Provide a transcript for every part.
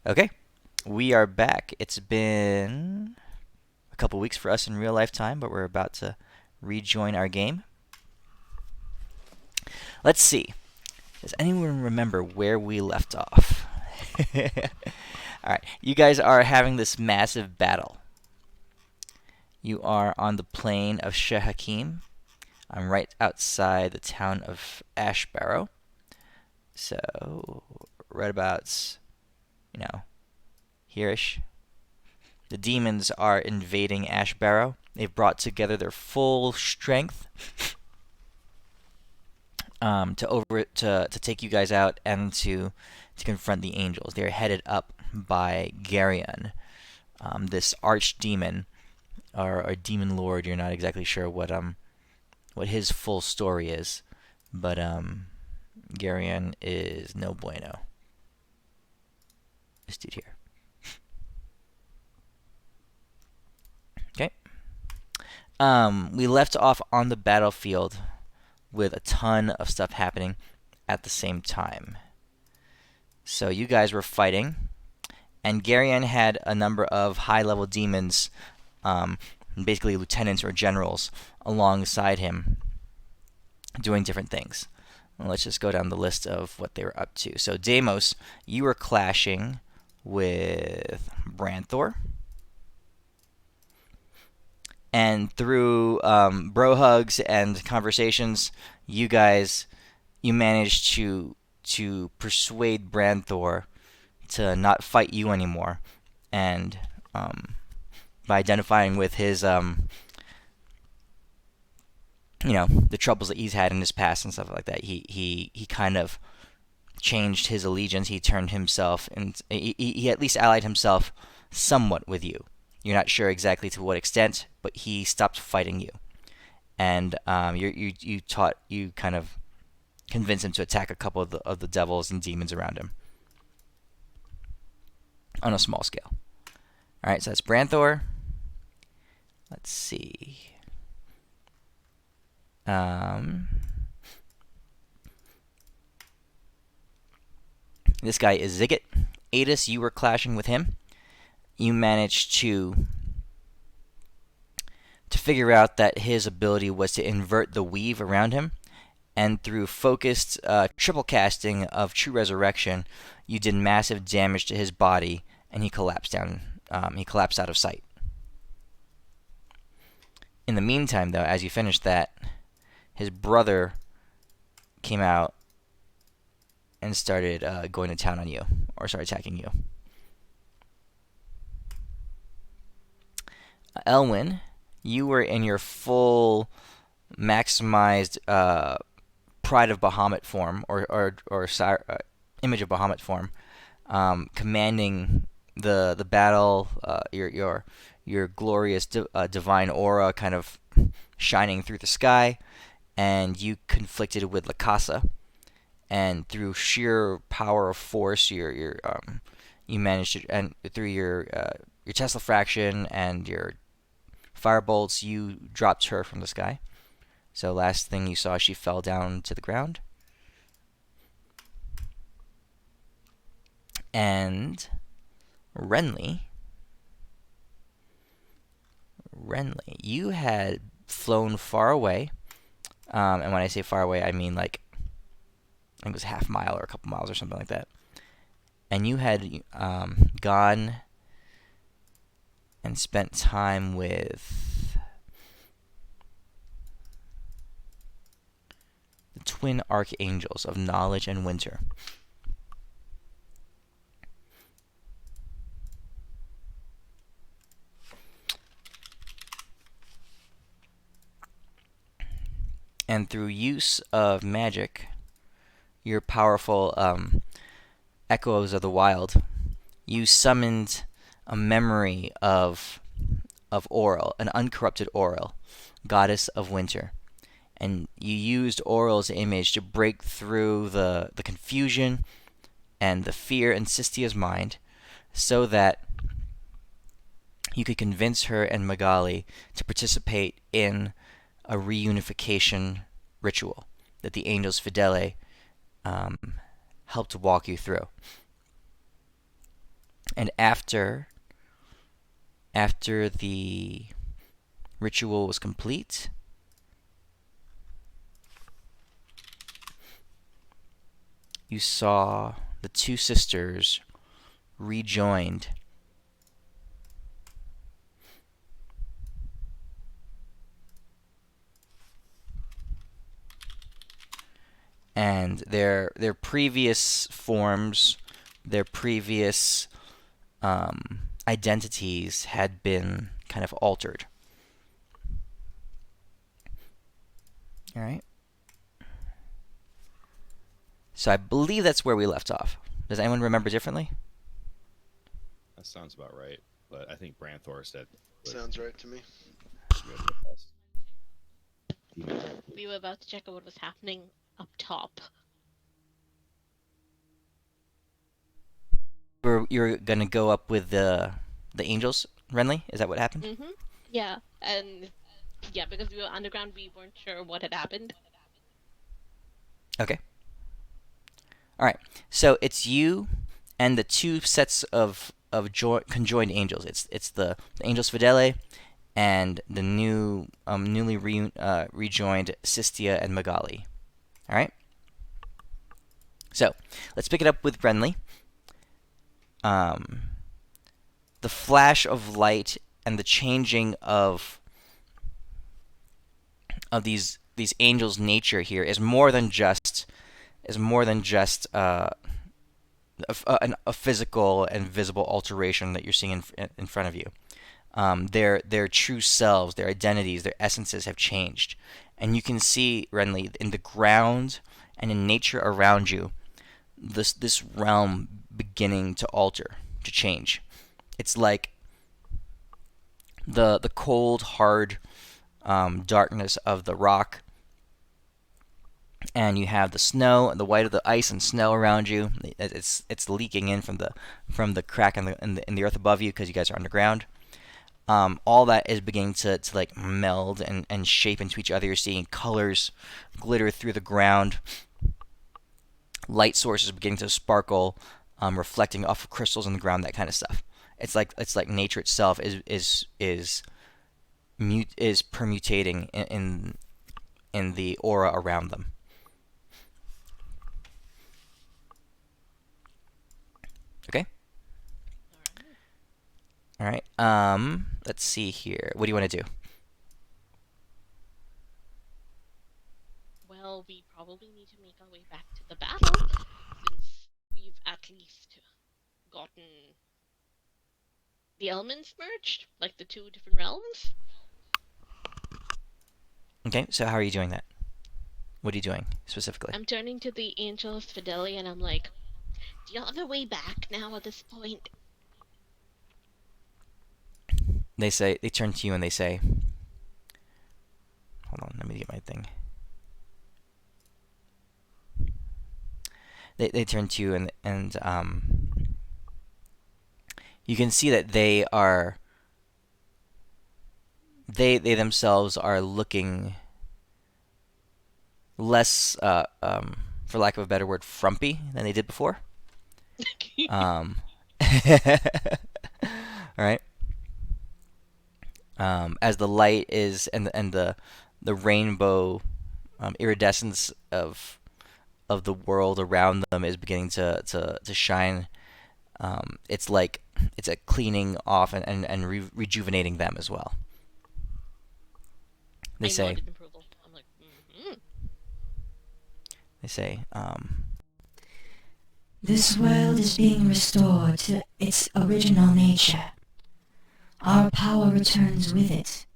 Okay, we are back. It's been a couple weeks for us in real life time, but we're about to rejoin our game. Let's see. Does anyone remember where we left off? All right, you guys are having this massive battle. You are on the plain of Shehakim. I'm right outside the town of Ashbarrow. So, right about, here-ish. The demons are invading Ashbarrow. They've brought together their full strength to take you guys out and to confront the angels. They're headed up by Garyon, this archdemon or demon lord. You're not exactly sure what his full story is, but Garyon is no bueno. This dude here. Okay. We left off on the battlefield with a ton of stuff happening at the same time. So you guys were fighting, and Garyon had a number of high-level demons, basically lieutenants or generals, alongside him, doing different things. Let's just go down the list of what they were up to. So Deimos, you were clashing with Branthor. And through bro hugs and conversations, you managed to persuade Branthor to not fight you anymore, and by identifying with his the troubles that he's had in his past and stuff like that, he kind of changed his allegiance. He turned himself, and he at least allied himself somewhat with you. You're not sure exactly to what extent, but he stopped fighting you, and you kind of convinced him to attack a couple of the devils and demons around him on a small scale. All right, so that's Branthor. Let's see. This guy is Ziggit. Adis, you were clashing with him. You managed to figure out that his ability was to invert the weave around him, and through focused triple casting of True Resurrection, you did massive damage to his body, and he collapsed down. He collapsed out of sight. In the meantime, though, as you finished that, his brother came out and started going to town on you, or started attacking you. Elwyn, you were in your full maximized Pride of Bahamut form, or Image of Bahamut form, commanding the battle. Your glorious divine aura kind of shining through the sky, and you conflicted with Lakasa, and through sheer power of force, you managed to, and through your Tesla fraction and your firebolts, you dropped her from the sky. So last thing you saw, she fell down to the ground. And Renly, you had flown far away. And when I say far away, I mean like, I think it was half a mile or a couple miles or something like that. And you had gone and spent time with the twin archangels of knowledge and winter. And through use of magic, your powerful echoes of the wild, you summoned a memory of Auril, an uncorrupted Auril, goddess of winter. And you used Auril's image to break through the confusion and the fear in Sistia's mind, so that you could convince her and Magali to participate in a reunification ritual that the angels Fidele helped to walk you through. And after the ritual was complete, you saw the two sisters rejoined. And their previous forms, their previous identities had been kind of altered. All right. So I believe that's where we left off. Does anyone remember differently? That sounds about right. But I think Branthor said Sounds right to me. We were about to check out what was happening up top. You're gonna go up with the angels, Renly? Is that what happened? Mm-hmm. Yeah, and yeah, because we were underground, we weren't sure what had happened. Okay. All right. So it's you and the two sets of conjoined angels. It's the angels Fidele and the newly rejoined Sistia and Magali. All right. So let's pick it up with Renly. The flash of light and the changing of these angels' nature here is more than just a physical and visible alteration that you're seeing in front of you. Their true selves, their identities, their essences have changed, and you can see, Renly, in the ground and in nature around you, this realm beginning to alter, to change. It's like the cold, hard darkness of the rock, and you have the snow, the white of the ice and snow around you. It's leaking in from the crack in the earth above you because you guys are underground. All that is beginning to like meld and shape into each other. You're seeing colors glitter through the ground. Light sources beginning to sparkle, reflecting off of crystals in the ground. That kind of stuff. It's like nature itself is permutating in the aura around them. Okay. All right. Let's see here. What do you want to do? Well, we probably need to make our way back to the battle, since we've at least gotten the elements merged, like the two different realms. Okay. So how are you doing that? What are you doing specifically? I'm turning to the angels Fideli and I'm like, do you have a way back now at this point? They turn to you and they say, hold on, let me get my thing. They turn to you and you can see that they themselves are looking less, for lack of a better word, frumpy than they did before. All right. As the light is and the rainbow iridescence of the world around them is beginning to shine. It's like it's a cleaning off and rejuvenating them as well. They I say. nodded approval. I'm like, mm-hmm. They say. This world is being restored to its original nature. Our power returns with it.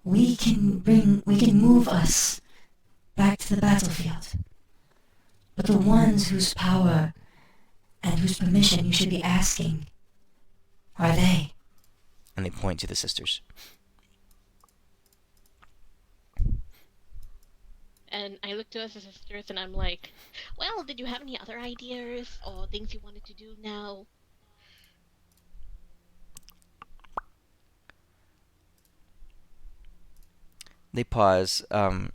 We can move us back to the battlefield. But the ones whose power and whose permission you should be asking are they. And they point to the sisters. And I look to us as sisters and I'm like, well, did you have any other ideas or things you wanted to do now? They pause, and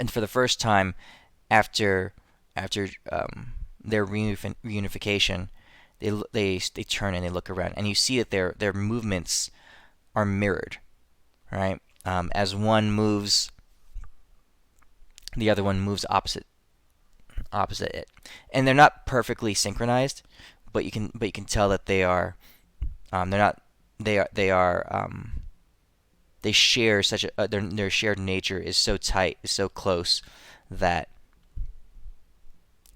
for the first time after their reunification, they turn and they look around, and you see that their movements are mirrored, right? As one moves, the other one moves opposite it, and they're not perfectly synchronized, but you can tell that they are. They're not. They are. They share such a their shared nature is so tight, is so close that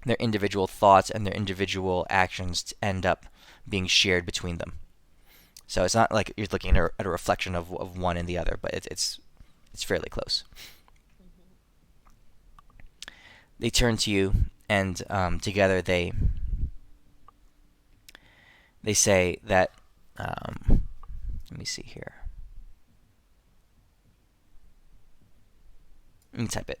their individual thoughts and their individual actions end up being shared between them. So it's not like you're looking at a reflection of one and the other, but it's fairly close. They turn to you, and together they say that. Let me see here. Let me type it.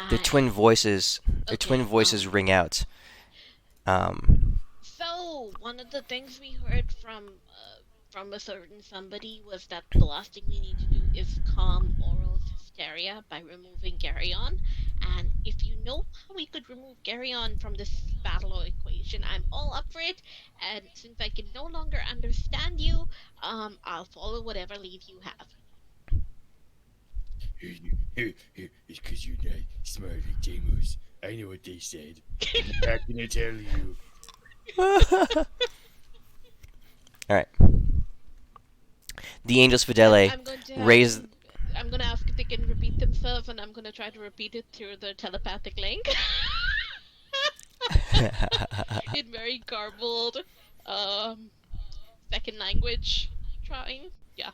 Their twin Right. voices, their twin Okay. voices ring out. Um, So one of the things we heard from a certain somebody was that the last thing we need to do is calm Oral's hysteria by removing Garyon. And if you know how we could remove Garyon from this battle equation, I'm all up for it. And since I can no longer understand you, I'll follow whatever lead you have. It's because you're not smart like Jamos. I know what they said. I'm not gonna tell you. all right. The Angels Fidele I'm going to have raise. them, I'm going to ask if they can repeat themselves, and I'm going to try to repeat it through the telepathic link. In very garbled, second language trying. Yeah.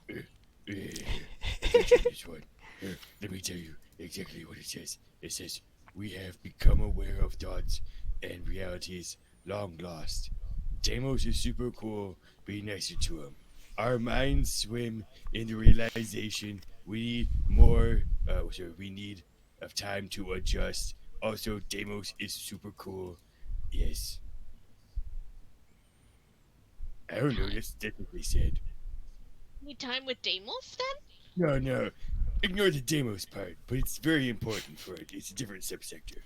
This one. Let me tell you exactly what it says. It says, "We have become aware of thoughts and realities long lost. Jamos is super cool. Be nicer to him. Our minds swim in the realization we need more. We need of time to adjust. Also, Deimos is super cool. Yes. I don't know. That's what they said. Need time with Deimos then? No. Ignore the Deimos part, but it's very important for it. It's a different subsector.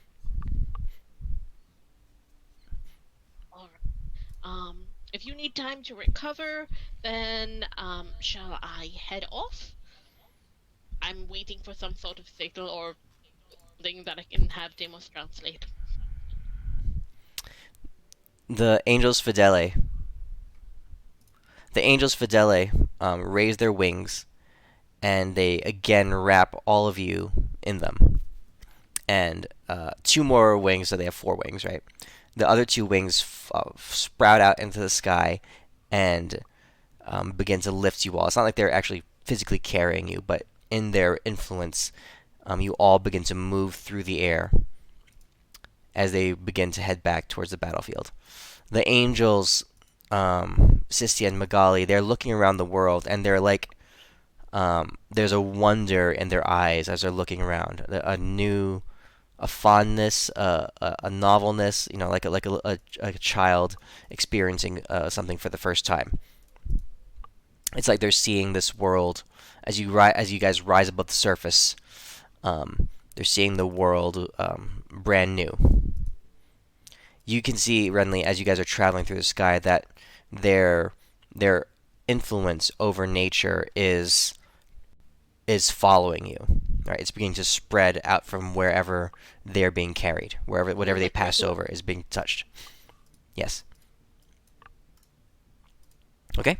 Alright. If you need time to recover, then shall I head off? I'm waiting for some sort of signal or thing that I can have Deimos translate. The Angels Fidele. The Angels Fidele raise their wings, and they again wrap all of you in them. And two more wings, so they have four wings, right? The other two wings sprout out into the sky and begin to lift you all. It's not like they're actually physically carrying you, but in their influence, you all begin to move through the air as they begin to head back towards the battlefield. The angels, Sistia and Magali, they're looking around the world, and they're like, there's a wonder in their eyes as they're looking around, a fondness, a novelness, like a child experiencing something for the first time. It's like they're seeing this world as you guys rise above the surface. They're seeing the world brand new. You can see, Renly, as you guys are traveling through the sky, that their influence over nature is following you. Right, it's beginning to spread out from wherever they're being carried, whatever they pass over is being touched. Yes. Okay.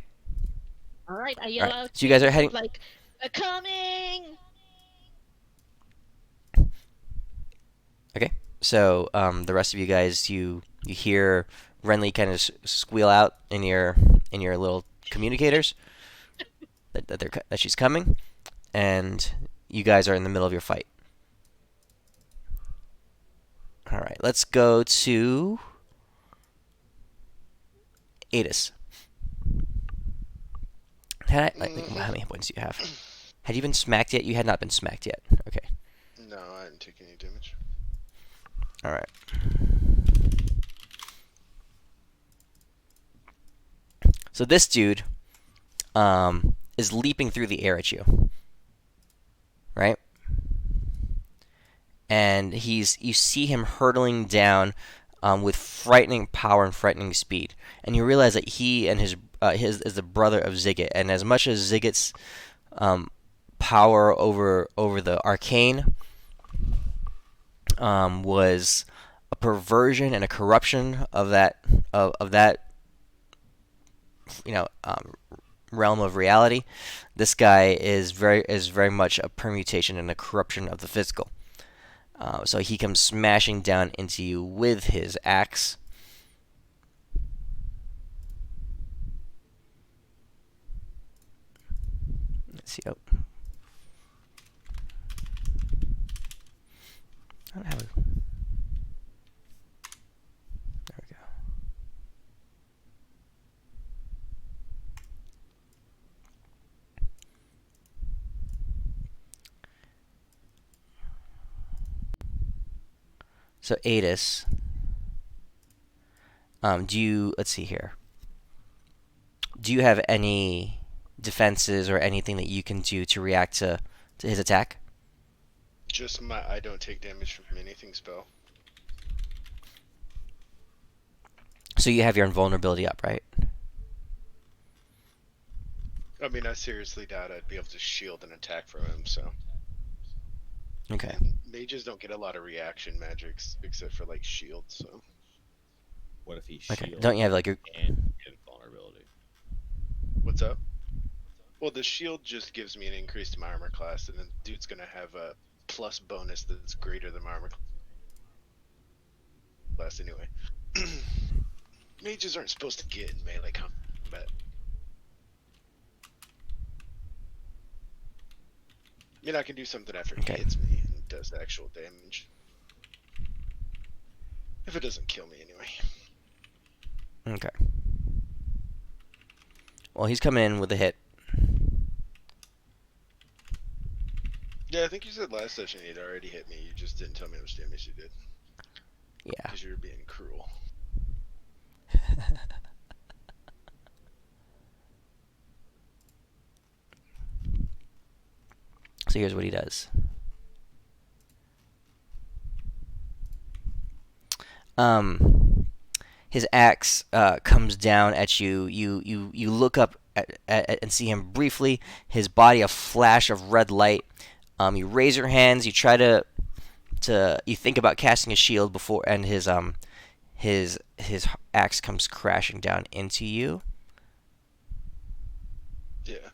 All right, I All yell right. out So you guys are to heading. like, coming. Okay. So the rest of you guys, you hear Renly kind of squeal out in your little communicators that she's coming, and you guys are in the middle of your fight. All right. Let's go to Adis. How many hit points do you have? Had you been smacked yet? You had not been smacked yet. Okay. No, I didn't take any damage. All right. So this dude is leaping through the air at you, right? And you see him hurtling down with frightening power and frightening speed, and you realize that he and his is the brother of Ziggit, and as much as Ziggit's power over the arcane was a perversion and a corruption of that realm of reality, this guy is very much a permutation and a corruption of the physical. So he comes smashing down into you with his axe. Let's see. Oh. I don't have a... There we go. So Adis, let's see here. Do you have any defenses or anything that you can do to react to his attack? Just my I don't take damage from anything spell. So you have your invulnerability up, right? I mean, I seriously doubt I'd be able to shield an attack from him, so. Okay. And mages don't get a lot of reaction magics except for like shield, so. What if he Okay. shields Don't you have like a... and invulnerability? What's up? Well, the shield just gives me an increase to my armor class, and then dude's gonna have a plus bonus that's greater than my armor class anyway. Mages aren't supposed to get in melee combat. I mean, I can do something after he Okay. hits me and does actual damage. If it doesn't kill me anyway. Okay. Well, he's coming in with a hit. Yeah, I think you said last session he'd already hit me. You just didn't tell me how much damage you did. Yeah. Because you were being cruel. So here's what he does. His axe comes down at you. You look up at and see him briefly. His body a flash of red light. You raise your hands. You try to you think about casting a shield before, and his axe comes crashing down into you. Yeah.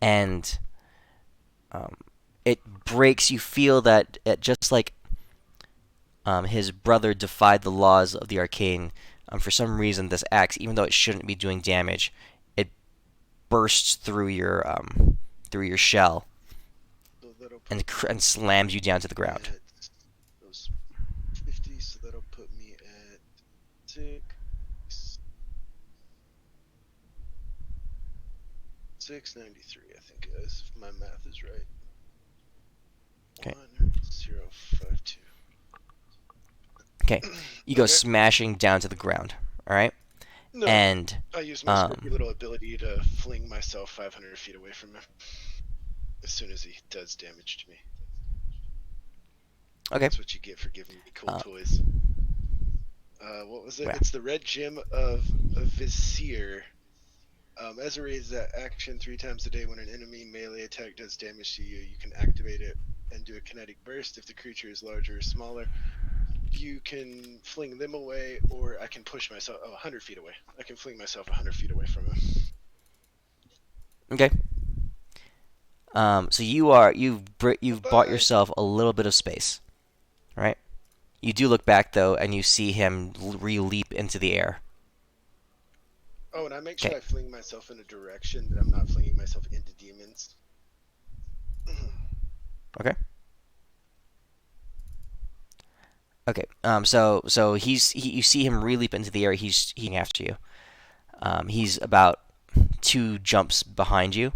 And it breaks. You feel that just like his brother defied the laws of the arcane, for some reason this axe, even though it shouldn't be doing damage, it bursts through your shell So and slams you down to the ground. Those 50, so that'll put me at 693, I think it is, if my math is right. Okay. 1052. Okay, you go Okay. smashing down to the ground. All right, No, and I use my spooky little ability to fling myself 500 feet away from him as soon as he does damage to me. okay, That's what you get for giving me cool toys. What was it? Right. It's the red gem of a Vizier. As a raised action 3 times a day, when an enemy melee attack does damage to you, you can activate it and do a kinetic burst. If the creature is larger or smaller, you can fling them away, or I can push myself 100 feet away. I can fling myself 100 feet away from him. Okay. So you've bought Bye. yourself a little bit of space, right? You do look back though, and you see him re-leap into the air. Oh, and I make sure Okay. I fling myself in a direction that I'm not flinging myself into demons. Okay. Okay. So you see him re-leap into the air. He's after you. He's about 2 jumps behind you,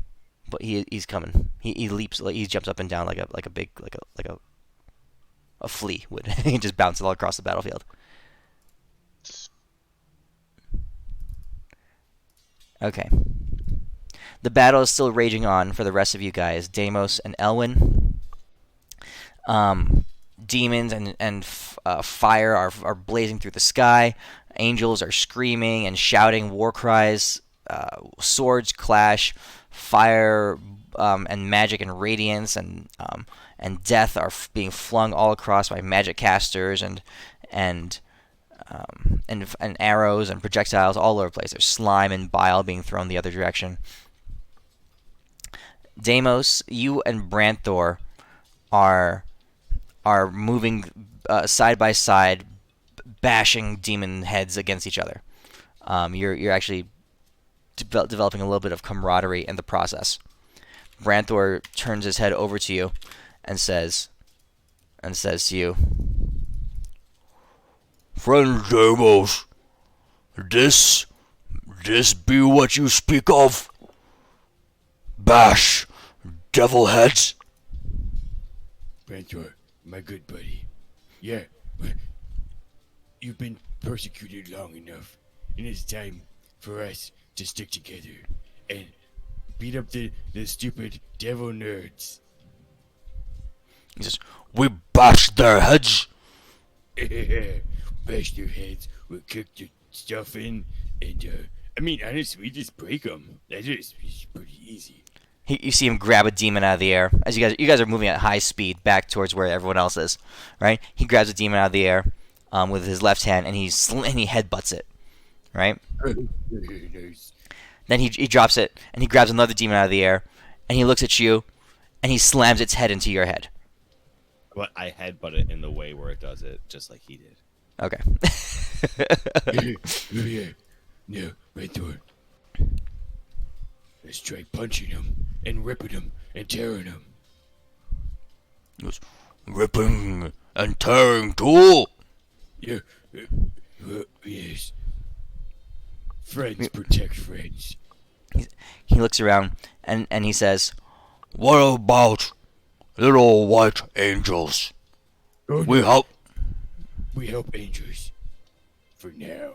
but he's coming. He leaps, like he jumps up and down like a big a flea would. He just bounces all across the battlefield. Okay. The battle is still raging on for the rest of you guys. Deimos and Elwyn. Demons and fire are blazing through the sky. Angels are screaming and shouting war cries. Swords clash. Fire and magic and radiance and death are being flung all across by magic casters and and arrows and projectiles all over the place. There's slime and bile being thrown the other direction. Deimos, you and Branthor are moving side by side, bashing demon heads against each other. You're actually developing a little bit of camaraderie in the process. Branthor turns his head over to you and says to you, Friend Deimos, this be what you speak of? Bash, devil heads. Branthor, my good buddy. Yeah, but you've been persecuted long enough, and it's time for us to stick together and beat up the stupid devil nerds. He says, we bash their heads. Bash their heads, we'll kick their stuff in, and I mean, honestly, we just break them. That is pretty easy. you see him grab a demon out of the air as you guys are moving at high speed back towards where everyone else is, right? He grabs a demon out of the air with his left hand and he headbutts it, right? Nice. Then he drops it and he grabs another demon out of the air and he looks at you and he slams its head into your head. But I headbutt it in the way where it does it, just like he did. Okay. Yeah. No, Branthor. Let's try punching him and ripping him and tearing him. Ripping and tearing too. Yeah. Yes. Friends protect friends. He looks around and he says, What about little white angels? Oh, We no. help. We help angels. For now.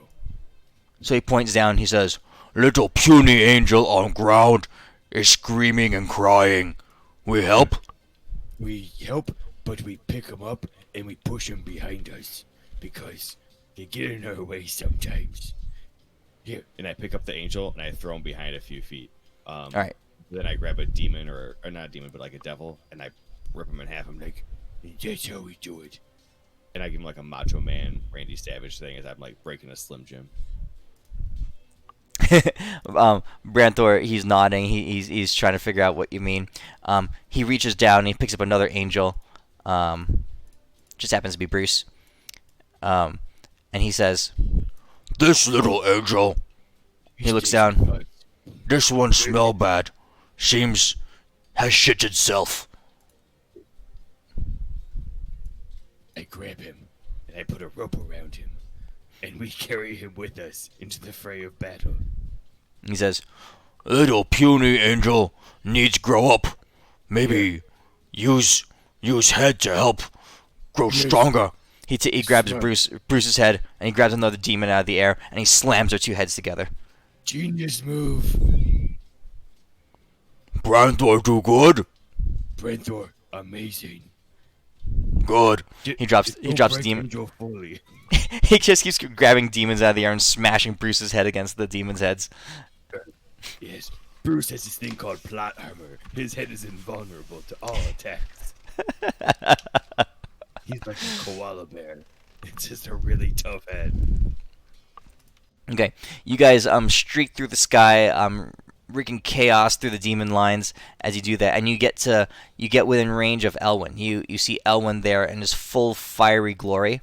so he points down, he says, Little puny angel on ground is screaming and crying. We help. We help, but we pick them up and we push them behind us. Because they get in our way sometimes. Here. And I pick up the angel and I throw him behind a few feet. all right. Then I grab a demon, or not a demon, but like a devil, and I rip him in half. I'm like, That's how we do it. and I give him like a Macho Man, Randy Savage thing as I'm like breaking a Slim Jim. Branthor, he's nodding. He's trying to figure out what you mean. He reaches down and he picks up another angel. Just happens to be Bruce. And he says, This little angel, he looks down. this one smell bad. Seems has shit itself. I grab him and I put a rope around him. And we carry him with us into the fray of battle. He says, Little puny angel needs grow up. Maybe use head to help grow stronger. he grabs Smart. Bruce's head and he grabs another demon out of the air and he slams their 2 heads together. Genius move. Branthor do good. Branthor, amazing. Good. He drops Don't the break demon. Angel fully. He just keeps grabbing demons out of the air and smashing Bruce's head against the demons' heads. Yes, Bruce has this thing called plot armor. His head is invulnerable to all attacks. He's like a koala bear. It's just a really tough head. Okay, you guys streak through the sky, wreaking chaos through the demon lines as you do that, and you get within range of Elwyn. You see Elwyn there in his full fiery glory.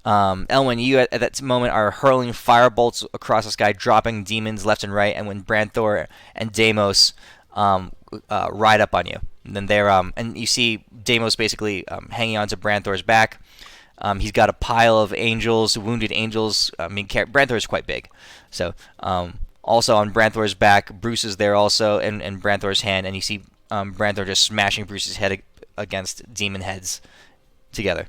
Elwyn, you at that moment are hurling firebolts across the sky, dropping demons left and right, and when Branthor and Deimos ride up on you, and then they're and you see Deimos basically hanging onto Branthor's back. He's got a pile of angels, wounded angels. I mean, Branthor is quite big. So, also on Branthor's back, Bruce is there also, and Branthor's hand, and you see Branthor just smashing Bruce's head against demon heads together.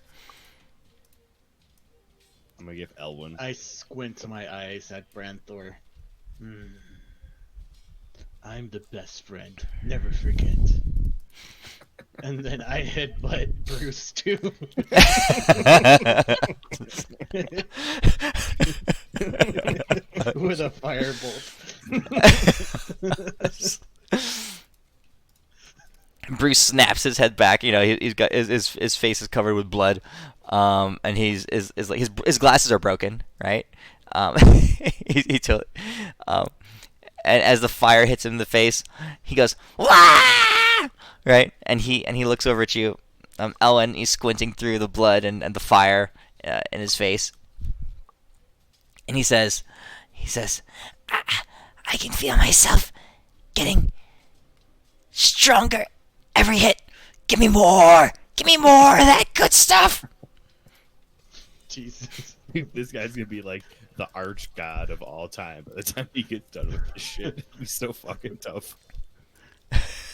I'm gonna give Elwyn. I squint my eyes at Branthor. I'm the best friend. Never forget. And then I headbutt Bruce too. With a firebolt. Bruce snaps his head back. You know, he's got his face is covered with blood, and his glasses are broken, right? He totally, and as the fire hits him in the face, he goes, "Wah!" Right, and he looks over at you, Ellen. He's squinting through the blood and the fire in his face, and he says, I can feel myself getting stronger every hit. Give me more of that good stuff." Jesus. This guy's gonna be like the arch god of all time by the time he gets done with this shit. He's so fucking tough.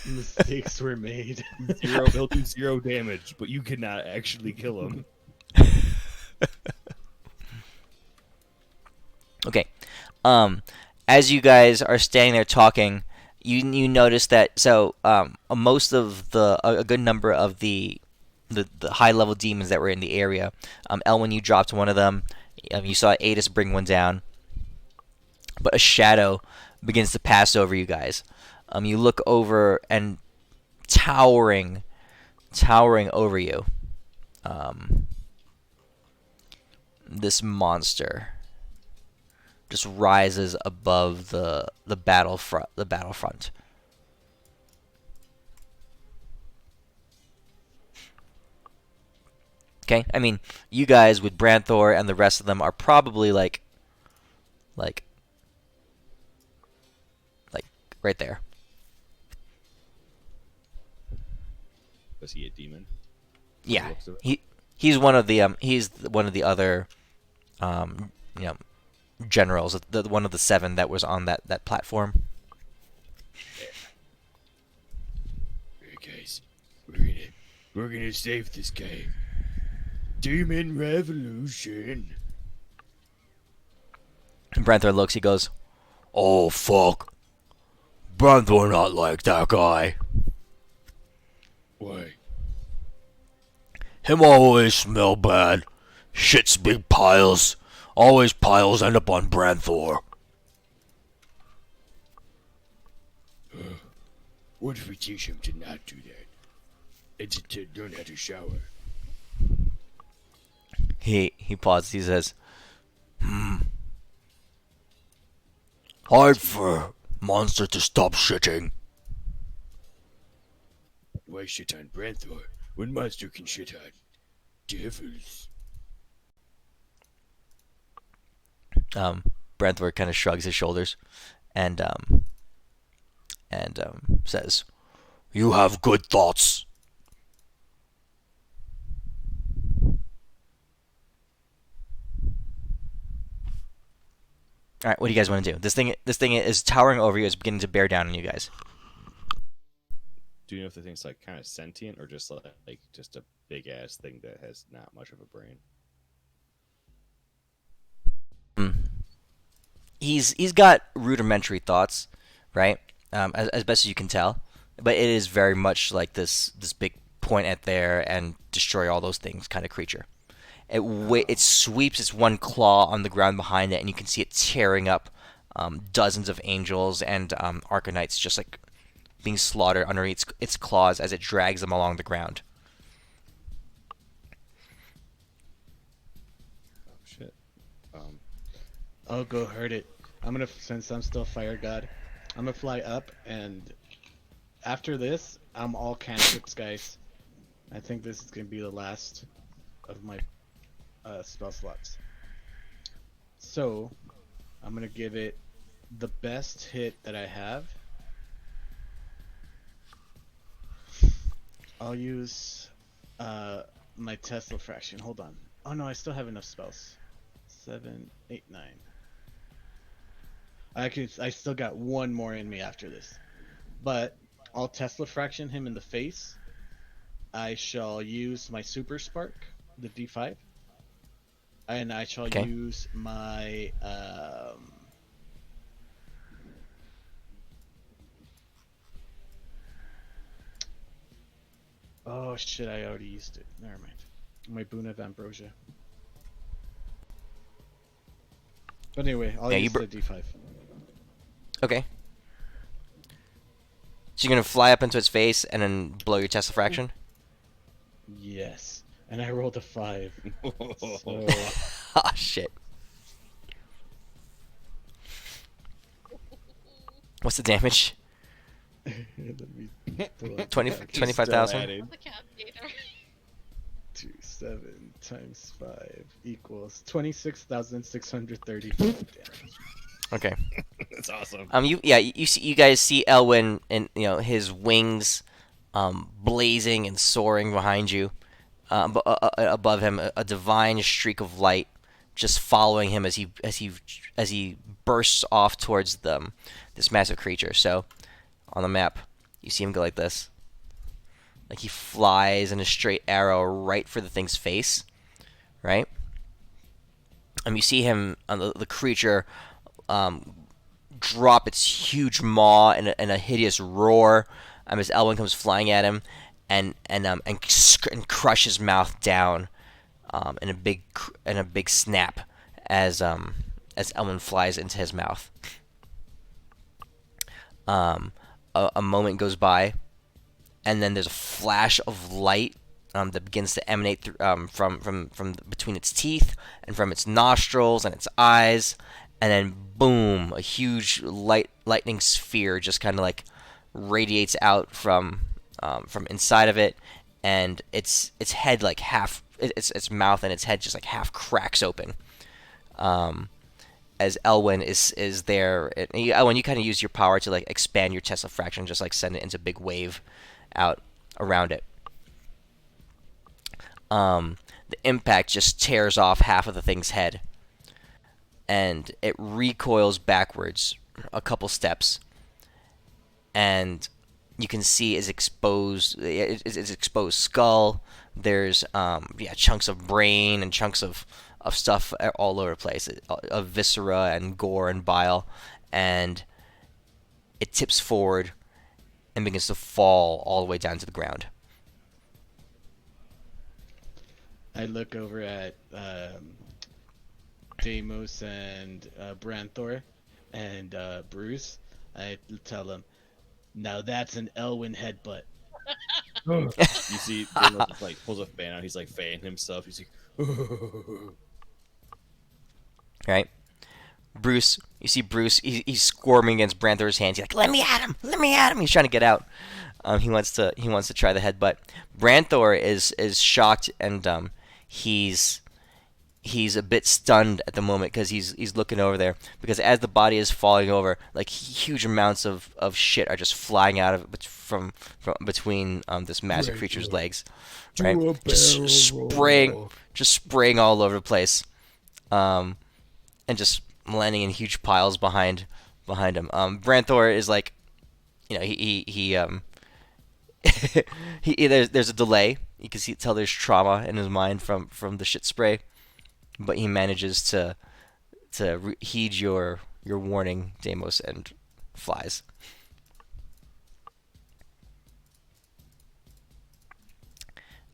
Mistakes were made. He'll do 0 damage, but you cannot actually kill him. Okay. As you guys are standing there talking, you notice that most of a good number of the high level demons that were in the area. Elwyn, you dropped one of them. You saw Adis bring one down, but a shadow begins to pass over you guys. You look over, and towering over you, this monster just rises above the battlefront. Okay, I mean, you guys with Branthor and the rest of them are probably like right there. Was he a demon? Yeah, Looks of it. he's one of the other generals, one of the 7 that was on that platform. Alright, guys, we're gonna save this guy. Demon Revolution. And Branthor looks. He goes, Oh, fuck. Branthor not like that guy. Why? Him always smell bad. Shit's big piles. Always piles end up on Branthor. What if we teach him to not do that? And to learn how to shower? he pauses. He says, Hard for monster to stop shitting. Why shit on Branthor when monster can shit on devils? Branthor kind of shrugs his shoulders, and says, You have good thoughts. "All right, what do you guys want to do? This thing is towering over you. It's beginning to bear down on you guys." Do you know if the thing's like kind of sentient or just like just a big ass thing that has not much of a brain? He's got rudimentary thoughts, right? As best as you can tell, but it is very much like this big point at there and destroy all those things kind of creature. It sweeps its one claw on the ground behind it, and you can see it tearing up dozens of angels and arcanites just like being slaughtered under its claws as it drags them along the ground. Oh shit. I'll go hurt it. Since I'm still fire god, I'm gonna fly up, and after this, I'm all cantrips, guys. I think this is gonna be the last of my spell slots. So, I'm gonna give it the best hit that I have. I'll use my Tesla fraction. Hold on. Oh no, I still have enough spells. 7, 8, 9. I still got one more in me after this. But I'll Tesla fraction him in the face. I shall use my super spark, the D5. And I shall Okay. use my oh shit, I already used it. Never mind. My Boon of Ambrosia. But anyway, I'll Yeah, use the D5. Okay. So you're gonna fly up into its face and then blow your Tesla fraction? Yes. And I rolled a 5. So Ah, shit. What's the damage? let me pull up 20, He's still 25,000? adding. The cat gator. 7 times 5 equals 26,635 damage. Okay. That's awesome. You guys see Elwyn and his wings, blazing and soaring behind you, above him, a divine streak of light, just following him as he bursts off towards this massive creature. So, on the map, you see him go like this, like he flies in a straight arrow right for the thing's face, right? You see him, the creature, drop its huge maw in a hideous roar, as Elwyn comes flying at him, and crush his mouth down, in a big snap as Elwyn flies into his mouth. A moment goes by, and then there's a flash of light that begins to emanate from between its teeth and from its nostrils and its eyes, and then boom, a huge lightning sphere just kind of like radiates out from inside of it, and its head like its mouth and its head just like half cracks open. As Elwyn is there, Elwyn, you kind of use your power to like expand your Tesla fraction, just like send it into a big wave out around it. The impact just tears off half of the thing's head, and it recoils backwards a couple steps, and you can see its exposed skull. There's chunks of brain and chunks of stuff all over the place, of viscera and gore and bile, and it tips forward and begins to fall all the way down to the ground. I look over at Deimos and Branthor and Bruce. I tell them, now that's an Elwyn headbutt. You see, Daniel just like pulls a fan out. He's like fanning himself. He's like, Right? Bruce, you see Bruce, he's squirming against Branthor's hands. He's like, let me at him! Let me at him! He's trying to get out. He wants to try the headbutt. Branthor is shocked, and he's a bit stunned at the moment because he's looking over there, because as the body is falling over, like huge amounts of shit are just flying out of it from between this massive creature's legs, right? Just spraying all over the place, and just landing in huge piles behind him. Branthor is like, he there's a delay. You can tell there's trauma in his mind from the shit spray, but he manages to heed your warning, Deimos, and flies.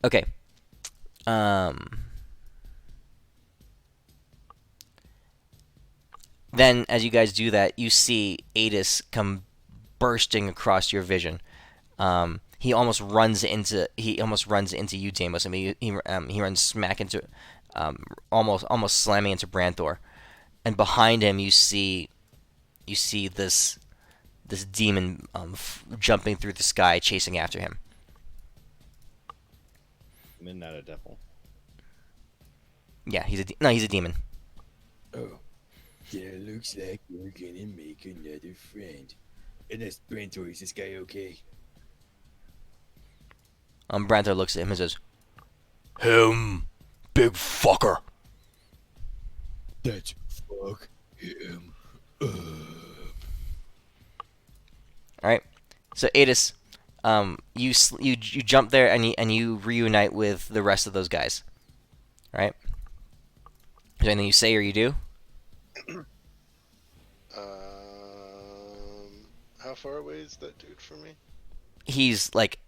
Okay. Then, as you guys do that, you see Adis come bursting across your vision. He almost runs into you, Deimos. I mean, he runs smack into, almost slamming into Branthor. And behind him, you see this demon jumping through the sky, chasing after him. I'm not a devil. Yeah, he's a demon. Oh, that looks like we're gonna make another friend. And that's Branthor. Is this guy okay? Branthor looks at him and says, Him, big fucker. Let's fuck him up. "All right." So Adis, you jump there and you reunite with the rest of those guys. All right. Is there anything you say or you do? How far away is that dude from me? He's like,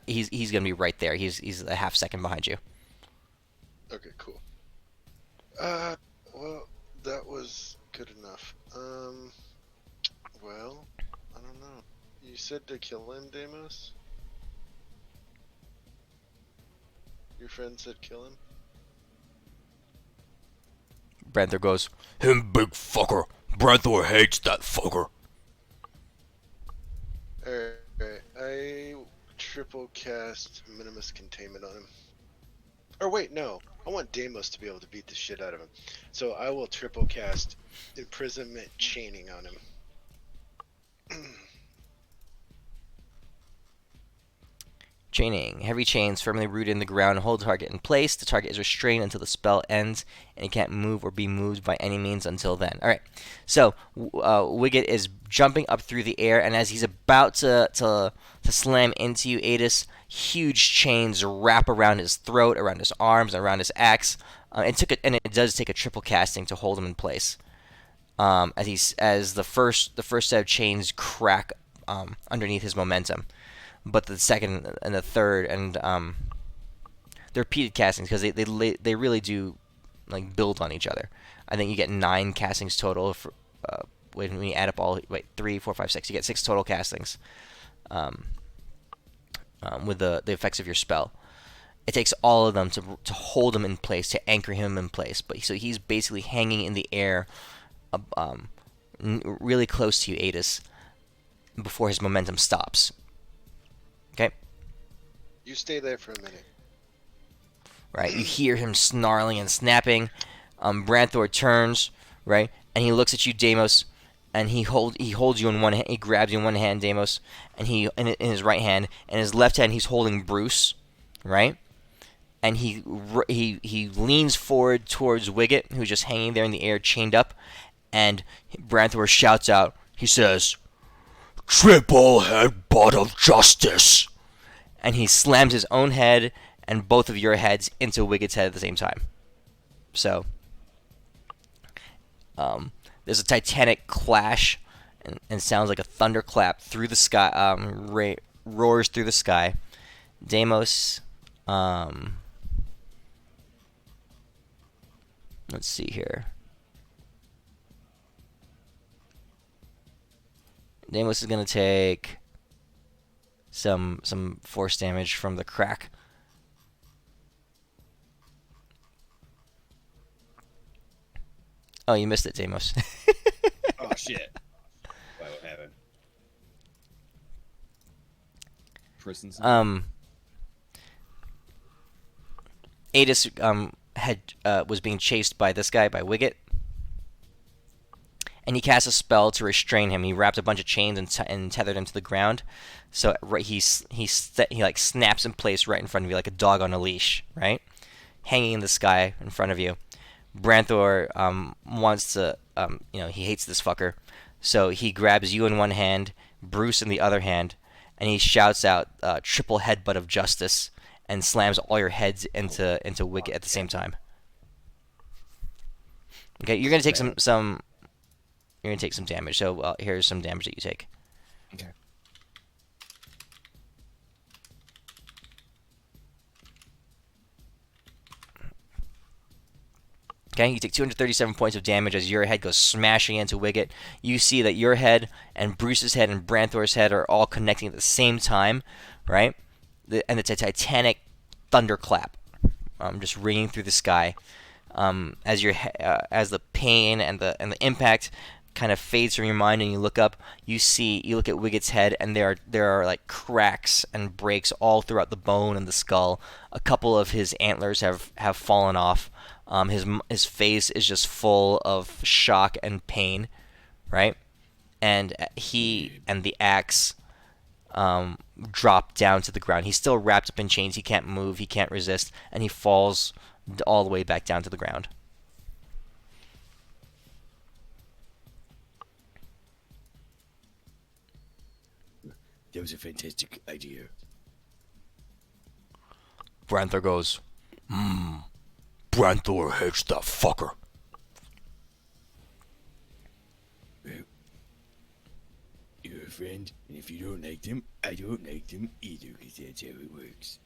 he's gonna be right there. He's a half second behind you. Okay, cool. Well, that was good enough. Well, I don't know. You said to kill him, Deimos? Your friend said kill him? Branthor goes, Him, big fucker. Branthor hates that fucker. Alright, I triple cast Minimus Containment on him. Or wait, no. I want Deimos to be able to beat the shit out of him. So I will triple cast Imprisonment Chaining on him. chaining. Heavy chains firmly rooted in the ground hold the target in place. The target is restrained until the spell ends, and he can't move or be moved by any means until then. All right. So Wicket is jumping up through the air, and as he's about to slam into you, Adis, huge chains wrap around his throat, around his arms, around his axe. It does take a triple casting to hold him in place. As the first set of chains crack underneath his momentum, but the second and the third and the repeated castings, because they really do like build on each other. I think you get 9 castings total for when we add up all 3, 4, 5, 6. You get 6 total castings with the effects of your spell. It takes all of them to hold him in place, to anchor him in place. But so he's basically hanging in the air, really close to you, Adis, before his momentum stops. Okay. You stay there for a minute. Right. You hear him snarling and snapping. Branthor turns, right, and he looks at you, Deimos, and he holds you in one hand. He grabs you in one hand, Deimos, and in his right hand, and his left hand he's holding Bruce, right. And he leans forward towards Wicket, who's just hanging there in the air, chained up, and Branthor shouts out. He says, Triple headbutt of justice. And he slams his own head and both of your heads into Wicket's head at the same time. So, there's a Titanic Clash, and sounds like a thunderclap through the sky, roars through the sky. Deimos, let's see here. Deimos is going to take some force damage from the crack. Oh, you missed it, Deimos. Oh shit! What happened? Prisons. Adis was being chased by this guy, by Wicket, and he cast a spell to restrain him. He wrapped a bunch of chains and tethered him to the ground. So he like snaps in place right in front of you, like a dog on a leash, right, hanging in the sky in front of you. Branthor wants to, he hates this fucker, so he grabs you in one hand, Bruce in the other hand, and he shouts out triple headbutt of justice and slams all your heads into Wicket at the same time. Okay, you're gonna take some you're gonna take some damage. So here's some damage that you take. Okay. Okay, you take 237 points of damage as your head goes smashing into Wicket. You see that your head and Bruce's head and Branthor's head are all connecting at the same time, right? And it's a titanic thunderclap, just ringing through the sky. As the pain and the impact kind of fades from your mind, and you look up, you look at Wiget's head, and there are like cracks and breaks all throughout the bone and the skull. A couple of his antlers have fallen off. His face is just full of shock and pain, right? And he and the axe drop down to the ground. He's still wrapped up in chains. He can't move. He can't resist, and he falls all the way back down to the ground. That was a fantastic idea. Branthor goes, Branthor hates that fucker. Well, you're a friend, and if you don't like them, I don't like them either, because that's how it works.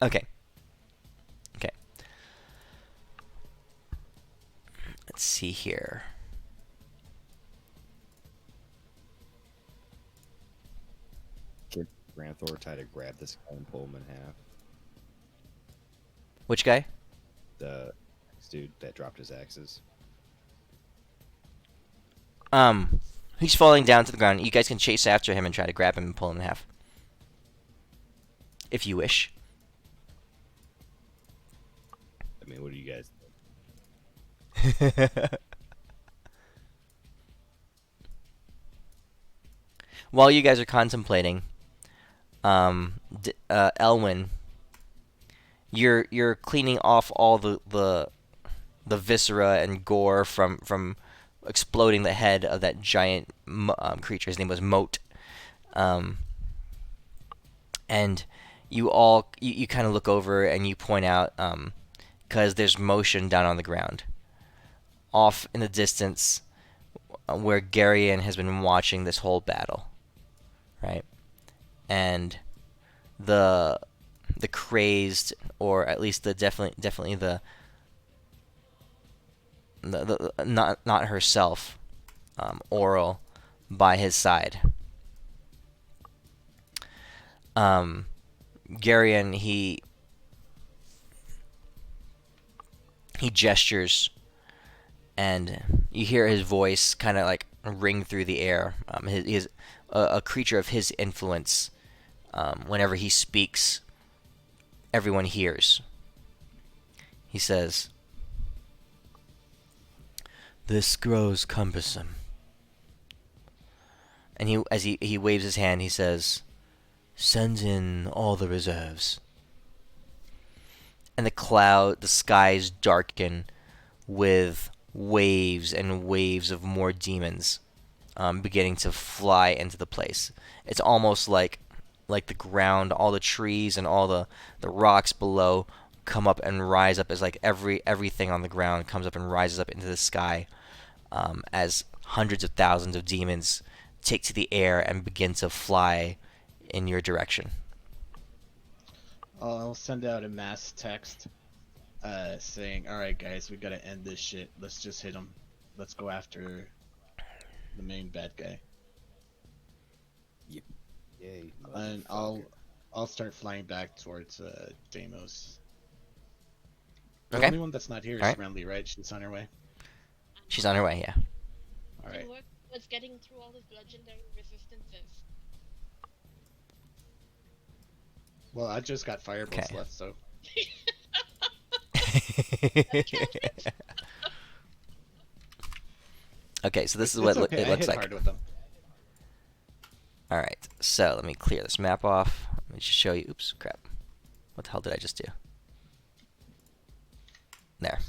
Okay. Let's see here. Can Branthor try to grab this guy and pull him in half? Which guy? The dude that dropped his axes. He's falling down to the ground. You guys can chase after him and try to grab him and pull him in half, if you wish. I mean, what do you guys think? While you guys are contemplating, Elwyn, you're cleaning off all the viscera and gore from exploding the head of that giant creature. His name was Moat. And you kind of look over and you point out, because there's motion down on the ground, off in the distance, where Garion has been watching this whole battle, right? And the crazed, or at least definitely the not herself, Oral, by his side. Garion, he gestures, and you hear his voice kind of like ring through the air. He is a creature of his influence. Whenever he speaks, everyone hears. He says, "This grows cumbersome." And as he waves his hand, he says, "Send in all the reserves." And the skies darken with waves and waves of more demons beginning to fly into the place. It's almost like the ground, all the trees and all the rocks below come up and rise up, as like everything on the ground comes up and rises up into the sky, as hundreds of thousands of demons take to the air and begin to fly in your direction. I'll send out a mass text saying, "Alright guys, we gotta end this shit. Let's just hit him. Let's go after the main bad guy." Yay. And I'll start flying back towards Deimos. The Okay. only one that's not here is Alright. Friendly, right? She's on her way. She's on her way, yeah. Alright. The work was getting through all his legendary resistances. Well, I just got firebolts Okay. left, so Okay, so this is it's what okay. it I looks hit like. hard with them. Alright, so let me clear this map off. Let me just show you. Oops, crap. What the hell did I just do? There.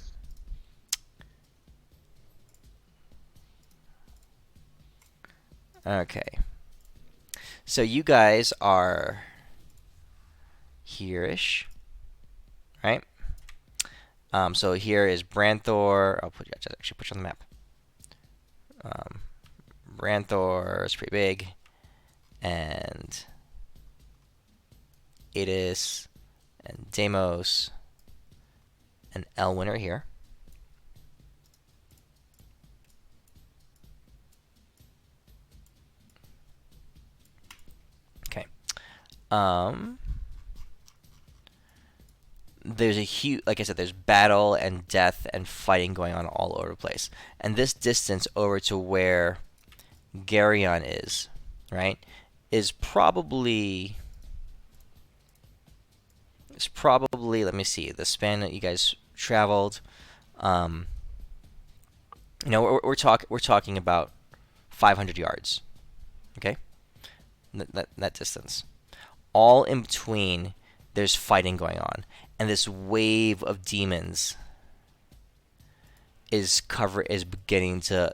Okay. So you guys are here-ish, right? So here is Branthor. I'll just actually put you on the map. Branthor is pretty big, and Adis, and Deimos, an Elwinter here. Okay. There's a huge, like I said, there's battle and death and fighting going on all over the place. And this distance over to where Garyon is, right, is probably, let me see, the span that you guys traveled. Um, we're talking about 500 yards. Okay, that distance. All in between, there's fighting going on, and this wave of demons is beginning to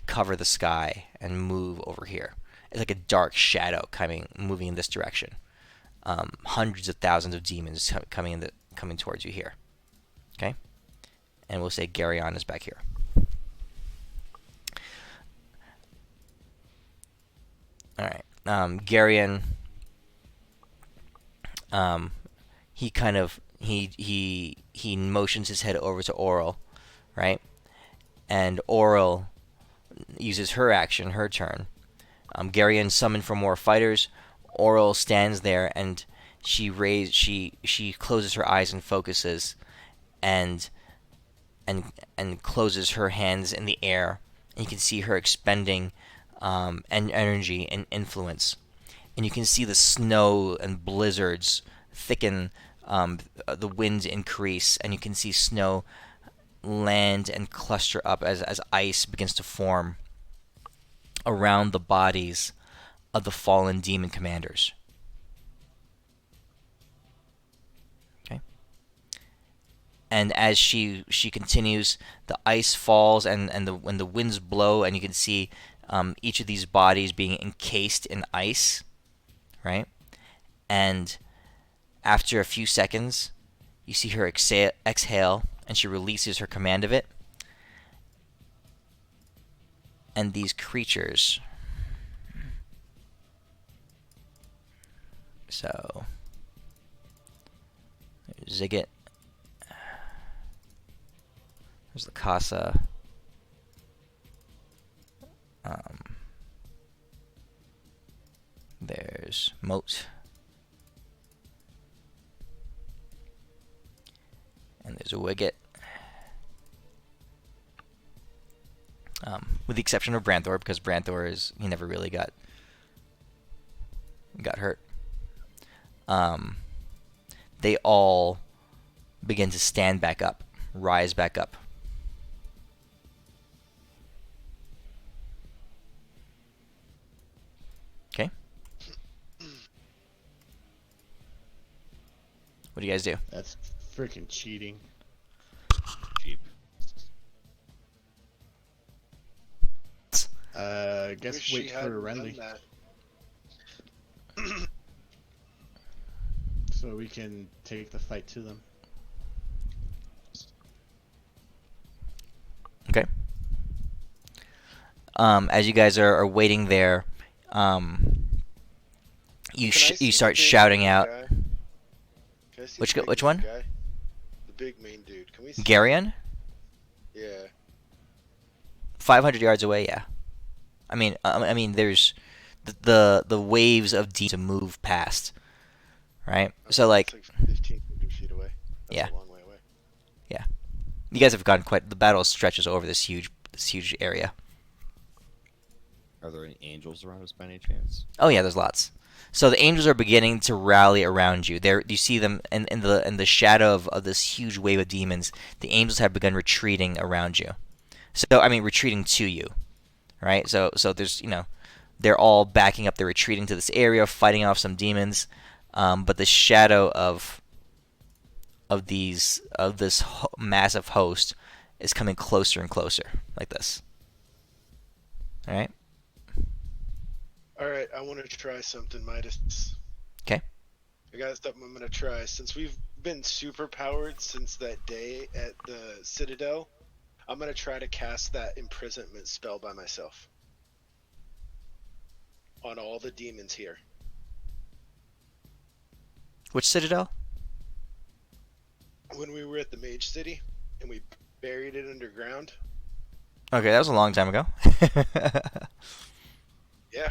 cover the sky and move over here. It's like a dark shadow moving in this direction. Hundreds of thousands of demons coming towards you here. Okay, and we'll say Garyon is back here. All right, Garyon. He motions his head over to Oral, right? And Oral uses her action, her turn. Garyon summoned for more fighters. Oral stands there and she closes her eyes and focuses, and closes her hands in the air. And you can see her expending energy and influence. And you can see the snow and blizzards thicken, the winds increase, and you can see snow land and cluster up as ice begins to form around the bodies of the fallen demon commanders. Okay. And as she continues, the ice falls, and when the winds blow, and you can see each of these bodies being encased in ice, right? And after a few seconds, you see her exhale, and she releases her command of it. And these creatures, so there's Ziggit, there's the Casa, there's Moat, and there's a Wicket. With the exception of Branthor, because Branthor he never really got hurt. They all begin to stand back up, rise back up. Okay. What do you guys do? That's freaking cheating. Cheap. Guess Wish wait she for hadn't Renly done so we can take the fight to them. Okay. As you guys are waiting there, you start shouting out. Which one? Guy? The big main dude. Can we see Garyon? Yeah. 500 yards away, yeah. I mean, there's the waves of demons to move past, right? So like, It's like 1,500 feet away. That's Yeah. a long way away. you guys have gone quite. The battle stretches over this huge area. Are there any angels around us by any chance? Oh yeah, there's lots. So the angels are beginning to rally around you. You see them in the shadow of this huge wave of demons. The angels have begun retreating around you. So I mean, retreating to you, right? So there's they're all backing up. They're retreating to this area, fighting off some demons. But the shadow of this massive host is coming closer and closer, like this. All right. Alright, I want to try something, Midas. Okay. I got something I'm going to try. Since we've been super powered since that day at the Citadel, I'm going to try to cast that Imprisonment Spell by myself. On all the demons here. Which citadel? when we were at the Mage City and we buried it underground. Okay, that was a long time ago. Yeah.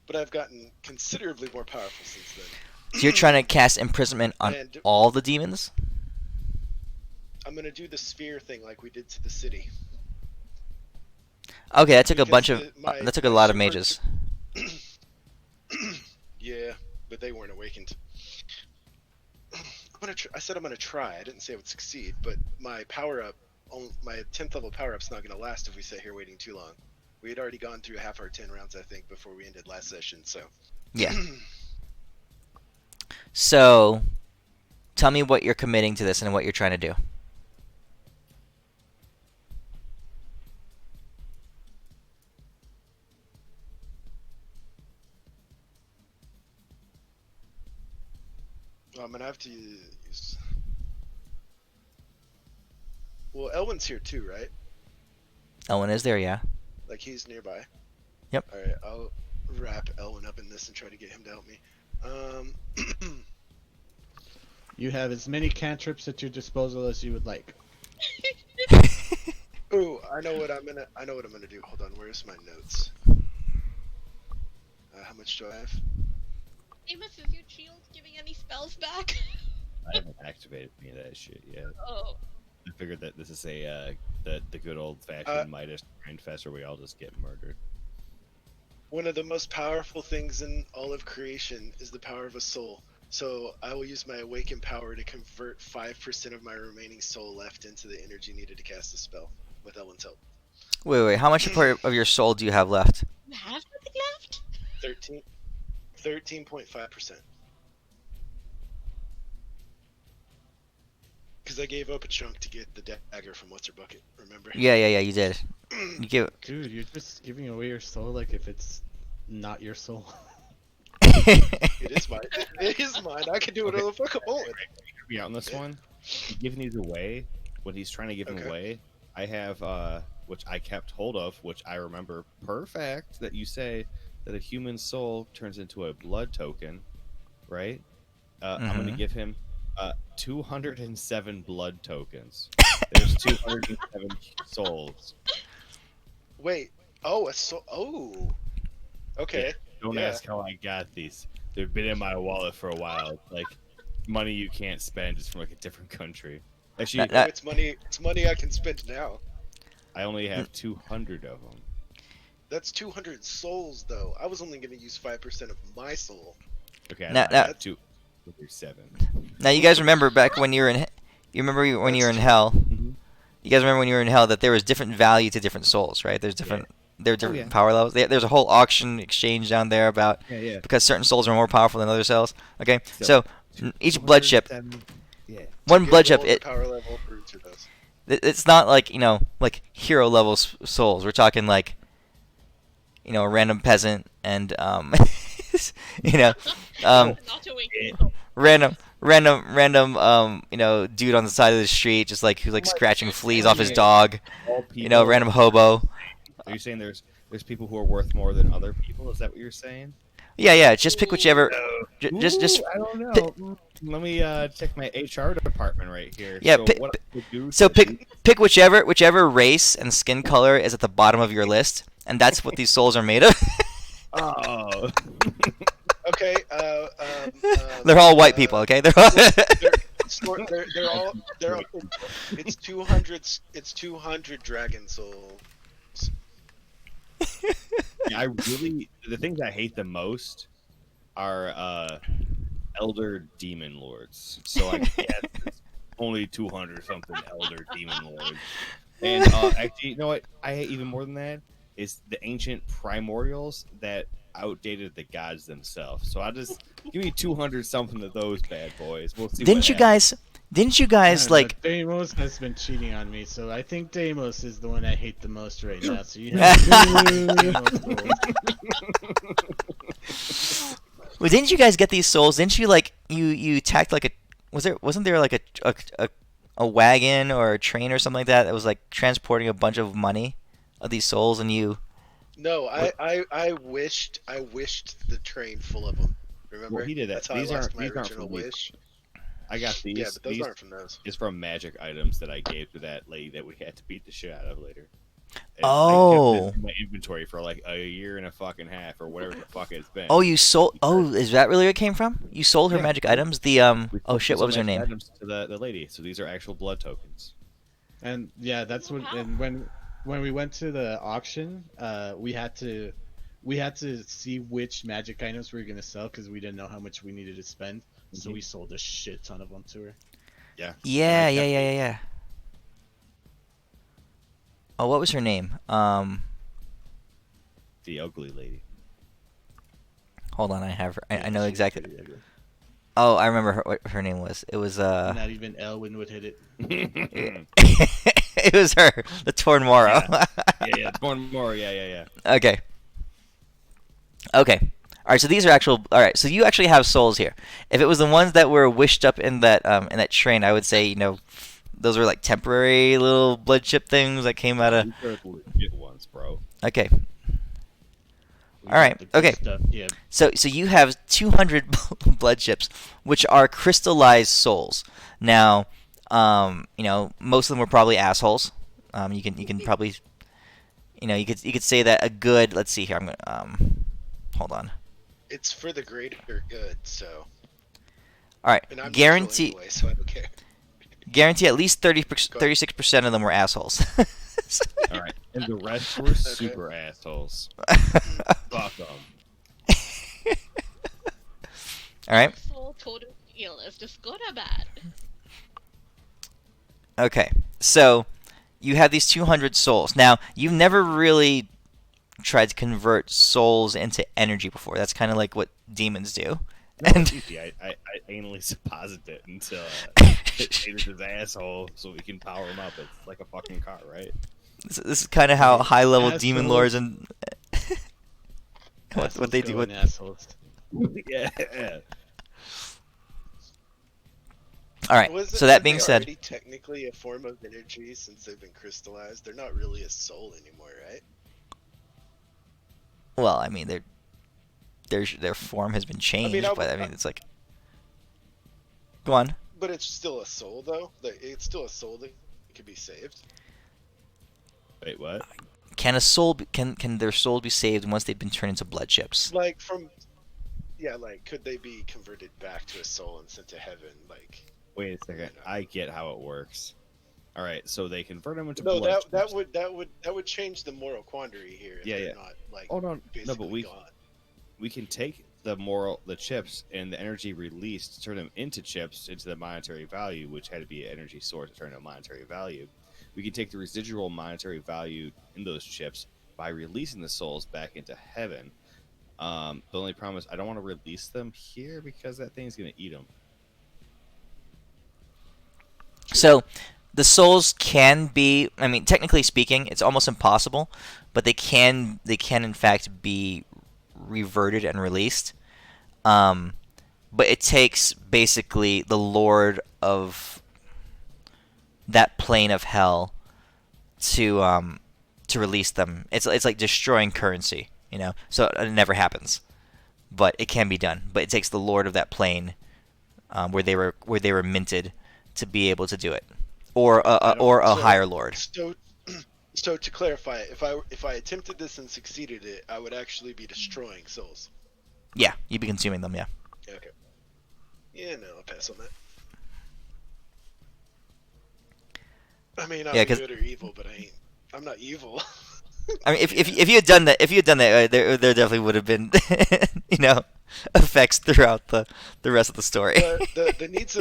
But I've gotten considerably more powerful since then. So you're trying to cast imprisonment on And all the demons? I'm gonna do the sphere thing like we did to the city. Okay, that took a Because bunch of that took a lot of super- mages. Yeah, but they weren't awakened. I said I'm gonna try. I didn't say I would succeed, but my power up, my 10th level power up's not gonna last if we sit here waiting too long. We had already gone through half our 10 rounds, I think, before we ended last session. So Yeah. So, tell me what you're committing to this and what you're trying to do. I'm gonna have to use. Well, Elwin's here too, right? Elwin is there, yeah. Like he's nearby. Yep. All right, I'll wrap Elwin up in this and try to get him to help me. You have as many cantrips at your disposal as you would like. Ooh, I know what I'm gonna do. Hold on, where's my notes? How much do I have? Amos, is your shield giving any spells back? I haven't activated any of that shit yet. Oh. I figured that this is a the good old fashioned Midas Grindfest where we all just get murdered. One of the most powerful things in all of creation is the power of a soul. So I will use my awakened power to convert 5% of my remaining soul left into the energy needed to cast a spell with Elwin's help. Wait. How much part of your soul do you have left? You have something left? 13.5%. Because I gave up a chunk to get the dagger from What's Her Bucket, remember? Yeah, you did. You give. Dude, you're just giving away your soul like if it's not your soul. It is mine. It is mine. I can do whatever the fuck I want. Be out on this one. He's giving these away. When he's trying to give them away, I have which I kept hold of, which I remember perfect. That you say that a human soul turns into a blood token, right? I'm going to give him 207 blood tokens. There's 207 souls. Wait. Oh, a soul. Oh. Okay. Don't Yeah. ask how I got these. They've been in my wallet for a while. Like money you can't spend is from like a different country. Actually, That- It's money I can spend now. I only have 200 of them. That's 200 souls, though. I was only going to use 5% of my soul. Okay, Now- I now- got 207. Now you guys remember back when you were in. You remember when you were in hell. Mhm. You guys remember when you were in hell that there was different value to different souls, right? There's different. There are different yeah. power levels. There's a whole auction exchange down there about Yeah. because certain souls are more powerful than other souls. Okay, so each blood chip, 207. Yeah. one Get blood roll chip, the it power level for each of those. it's not like like hero level souls. We're talking like a random peasant and Not awakened. random dude on the side of the street just like who's like scratching fleas off his dog. All people, Random hobo. Are you saying there's people who are worth more than other people? Is that what you're saying? Yeah. Just pick whichever. Just I don't know. Let me check my HR department right here. Yeah, So pick- what I would do so to- pick whichever race and skin color is at the bottom of your list, and that's what these souls are made of. Oh. Okay. They're all white people, okay? They're all They're all. It's 200. It's 200 dragon souls. Yeah, the things I hate the most are elder demon lords. So I guess it's only 200 something elder demon lords. And actually, you know what? I hate even more than that is the ancient primordials that outdated the gods themselves. So I just give me 200 something of those bad boys. We'll see. Didn't you guys like Deimos has been cheating on me, so I think Deimos is the one I hate the most right now. So you have Deimos souls. well, didn't you guys get these souls? Didn't you like you tacked like a wasn't there like a wagon or a train or something like that was like transporting a bunch of money of these souls and you No, I wished the train full of them. Remember? Well, he did that. That's how These I lost aren't- my these aren't original for me. wish. I got these. Yeah, but those these aren't from those. is from magic items that I gave to that lady that we had to beat the shit out of later. And I Oh. kept it in my inventory for like a year and a fucking half or whatever the fuck it's been. Oh, you sold. Oh, is that really where it came from? You sold her Yeah. magic items. The We Oh sold shit, some what was her magic name? items to the lady. So these are actual blood tokens. And yeah, that's when Wow. and when we went to the auction, we had to see which magic items we were gonna sell because we didn't know how much we needed to spend. So we sold a shit ton of them to her. Yeah. Yeah, And I yeah, kept yeah, yeah, these. yeah. Oh, what was her name? The ugly lady. Hold on, I have her. I Yeah, know she was exactly. pretty ugly. Oh, I remember what her name was. It was Not even Elwin would hit it. it was her, the Tornmoro. yeah. One more. Yeah. Okay. Okay. All right. So these are actual. All right. So you actually have souls here. If it was the ones that were wished up in that train, I would say those were like temporary little blood chip things that came out of. These are the legit ones, bro. Okay. We All right, got the good okay. Stuff. Yeah. So you have 200 blood chips, which are crystallized souls. Now, most of them were probably assholes. You can probably, you could say that a good. Let's see here. I'm gonna hold on. It's for the greater good, so. All right, And I'm guarantee neutral anyway, so I don't care. guarantee at least 36% of them were assholes. All right. And the rest were super assholes. Fuck them. All right. Full total deal. Is this good or bad? Okay. So you have these 200 souls. Now you've never really tried to convert souls into energy before. That's kind of like what demons do. No, And it's easy. I anally supposed it until it is his asshole so we can power him up. It's like a fucking car, right? this is kind of how high-level demon Assholes. lords and what they do Assholes with. going assholes. Yeah. All right. Was So that are being they said, already technically a form of energy since they've been crystallized? They're not really a soul anymore, right? well, I mean, their form has been changed, I- but I mean, it's like. Go on. But it's still a soul, though. It's still a soul that could be saved. Wait, what? Can their soul be saved once they've been turned into blood chips? Like could they be converted back to a soul and sent to heaven? Like, Wait a second. I get how it works. All right, so they convert them into no, blood that chips. would change the moral quandary here. If Yeah, they're yeah. not like Oh no, basically but we gone. can take the chips and the energy released, turn them into chips into the monetary value, which had to be an energy source to turn into monetary value. We can take the residual monetary value in those chips by releasing the souls back into heaven. The only problem is I don't want to release them here because that thing's gonna eat them. So, the souls can be. I mean, technically speaking, it's almost impossible, but they can in fact be reverted and released. But it takes basically the Lord of that plane of hell to release them. It's like destroying currency, So it never happens, but it can be done. But it takes the Lord of that plane, where they were minted, to be able to do it, or a higher Lord. So to clarify, if I attempted this and succeeded it, I would actually be destroying souls. Yeah, you'd be consuming them. Yeah. Okay. Yeah, no, I'll pass on that. I mean, I'm 'cause- good or evil, but I'm not evil. I mean, if you had done that, there definitely would have been, effects throughout the rest of the story. the needs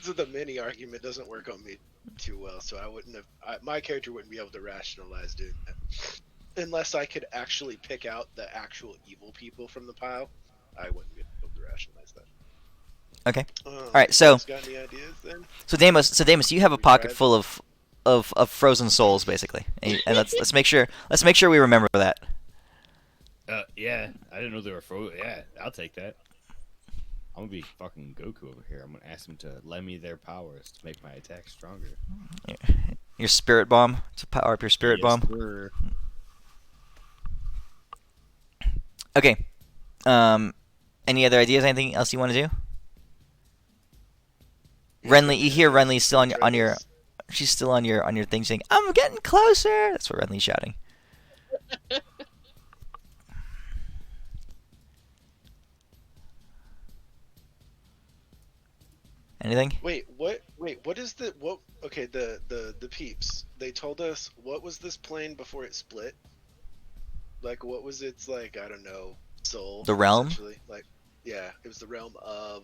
of the many argument doesn't work on me too well, so I wouldn't have. My character wouldn't be able to rationalize doing that unless I could actually pick out the actual evil people from the pile. I wouldn't be able to rationalize that. Okay. All right. So, got any ideas then? so Damus, you have a pocket full of frozen souls, basically, and let's make sure we remember that. Yeah, I didn't know they were frozen. Yeah, I'll take that. I'm gonna be fucking Goku over here. I'm gonna ask them to lend me their powers to make my attack stronger. Your spirit bomb to power up your spirit bomb. Sir. Okay. Any other ideas? Anything else you want to do? Renly, you hear Renly still on your Renly's- she's still on your thing saying, "I'm getting closer." That's what Renly's shouting. Anything? Wait, what? Wait, what is the what? Okay, the peeps. They told us what was this plane before it split? Like, what was its like? I don't know, soul. The realm? Essentially, like, yeah, it was the realm of.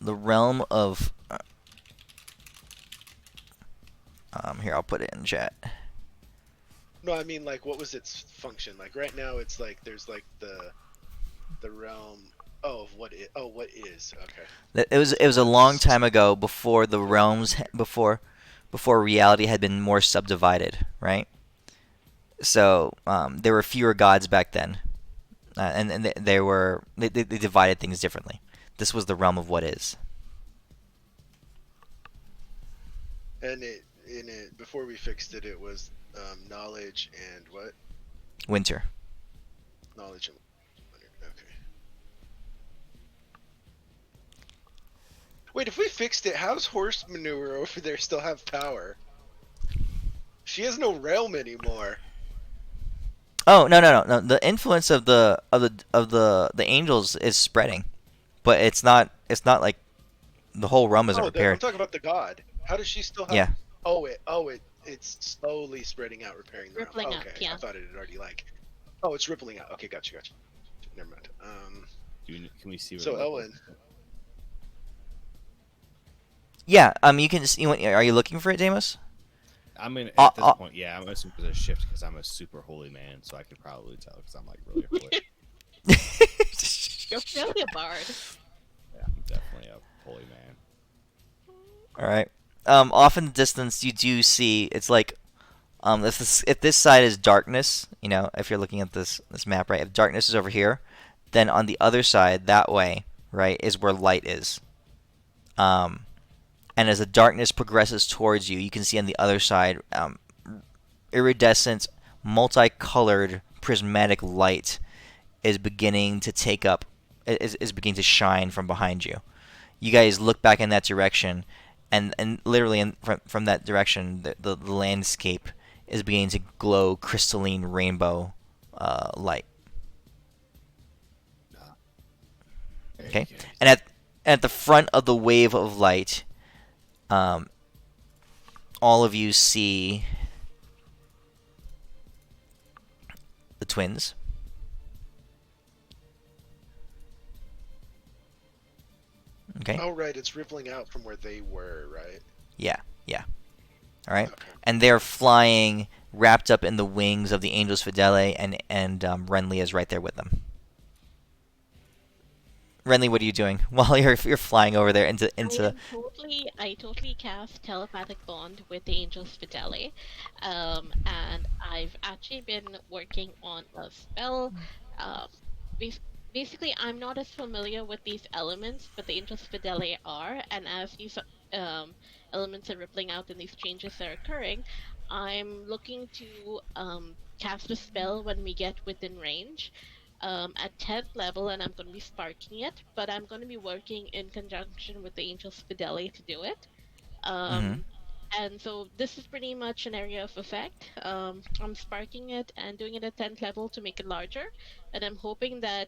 The realm of here, I'll put it in chat. No, I mean like, what was its function? Like right now, it's like there's like the realm. Oh, of what it? Oh, what is? Okay. It was a long time ago before the realms before reality had been more subdivided, right? So there were fewer gods back then, and they divided things differently. This was the realm of what is. And it before we fixed it, it was knowledge and what? Winter. Knowledge and okay. Wait, if we fixed it, how's horse manure over there still have power? She has no realm anymore. Oh no! The influence of the angels is spreading, but it's not like the whole realm isn't I'm repaired. talking about the god. How does she still have? Yeah. It's slowly spreading out, repairing the realm. Rippling up, Okay, yeah. I thought it had already like. Oh, it's rippling out. Okay, gotcha. Never mind. Can we see? What So level Ellen, it's at? Yeah. You can see. Are you looking for it, Deimos? I'm in Uh, at this uh, point. Yeah, I'm assuming there's a shift because I'm a super holy man, so I could probably tell because I'm like really holy. You're really a bard. Yeah, I'm definitely a holy man. All right. Off in the distance, you do see it's like, if this side is darkness, if you're looking at this map, right? If darkness is over here, then on the other side, that way, right, is where light is. And as the darkness progresses towards you, you can see on the other side, iridescent, multicolored, prismatic light is beginning to take up, is beginning to shine from behind you. You guys look back in that direction, and literally from that direction, the landscape is beginning to glow crystalline rainbow light. Okay, and at the front of the wave of light, all of you see the twins. Okay. oh right, it's rippling out from where they were, right? Yeah. All right. Okay. And they're flying, wrapped up in the wings of the Angels Fidele, and Renly is right there with them. Renly, what are you doing while you're flying over there into? I totally cast telepathic bond with the Angels Fidele, and I've actually been working on a spell. Bas- Basically, I'm not as familiar with these elements, but the Angels Fidele are, and as these elements are rippling out and these changes are occurring, I'm looking to cast a spell when we get within range at 10th level, and I'm going to be sparking it, but I'm going to be working in conjunction with the Angels Fidele to do it. Mhm. And so this is pretty much an area of effect. I'm sparking it and doing it at 10th level to make it larger, and I'm hoping that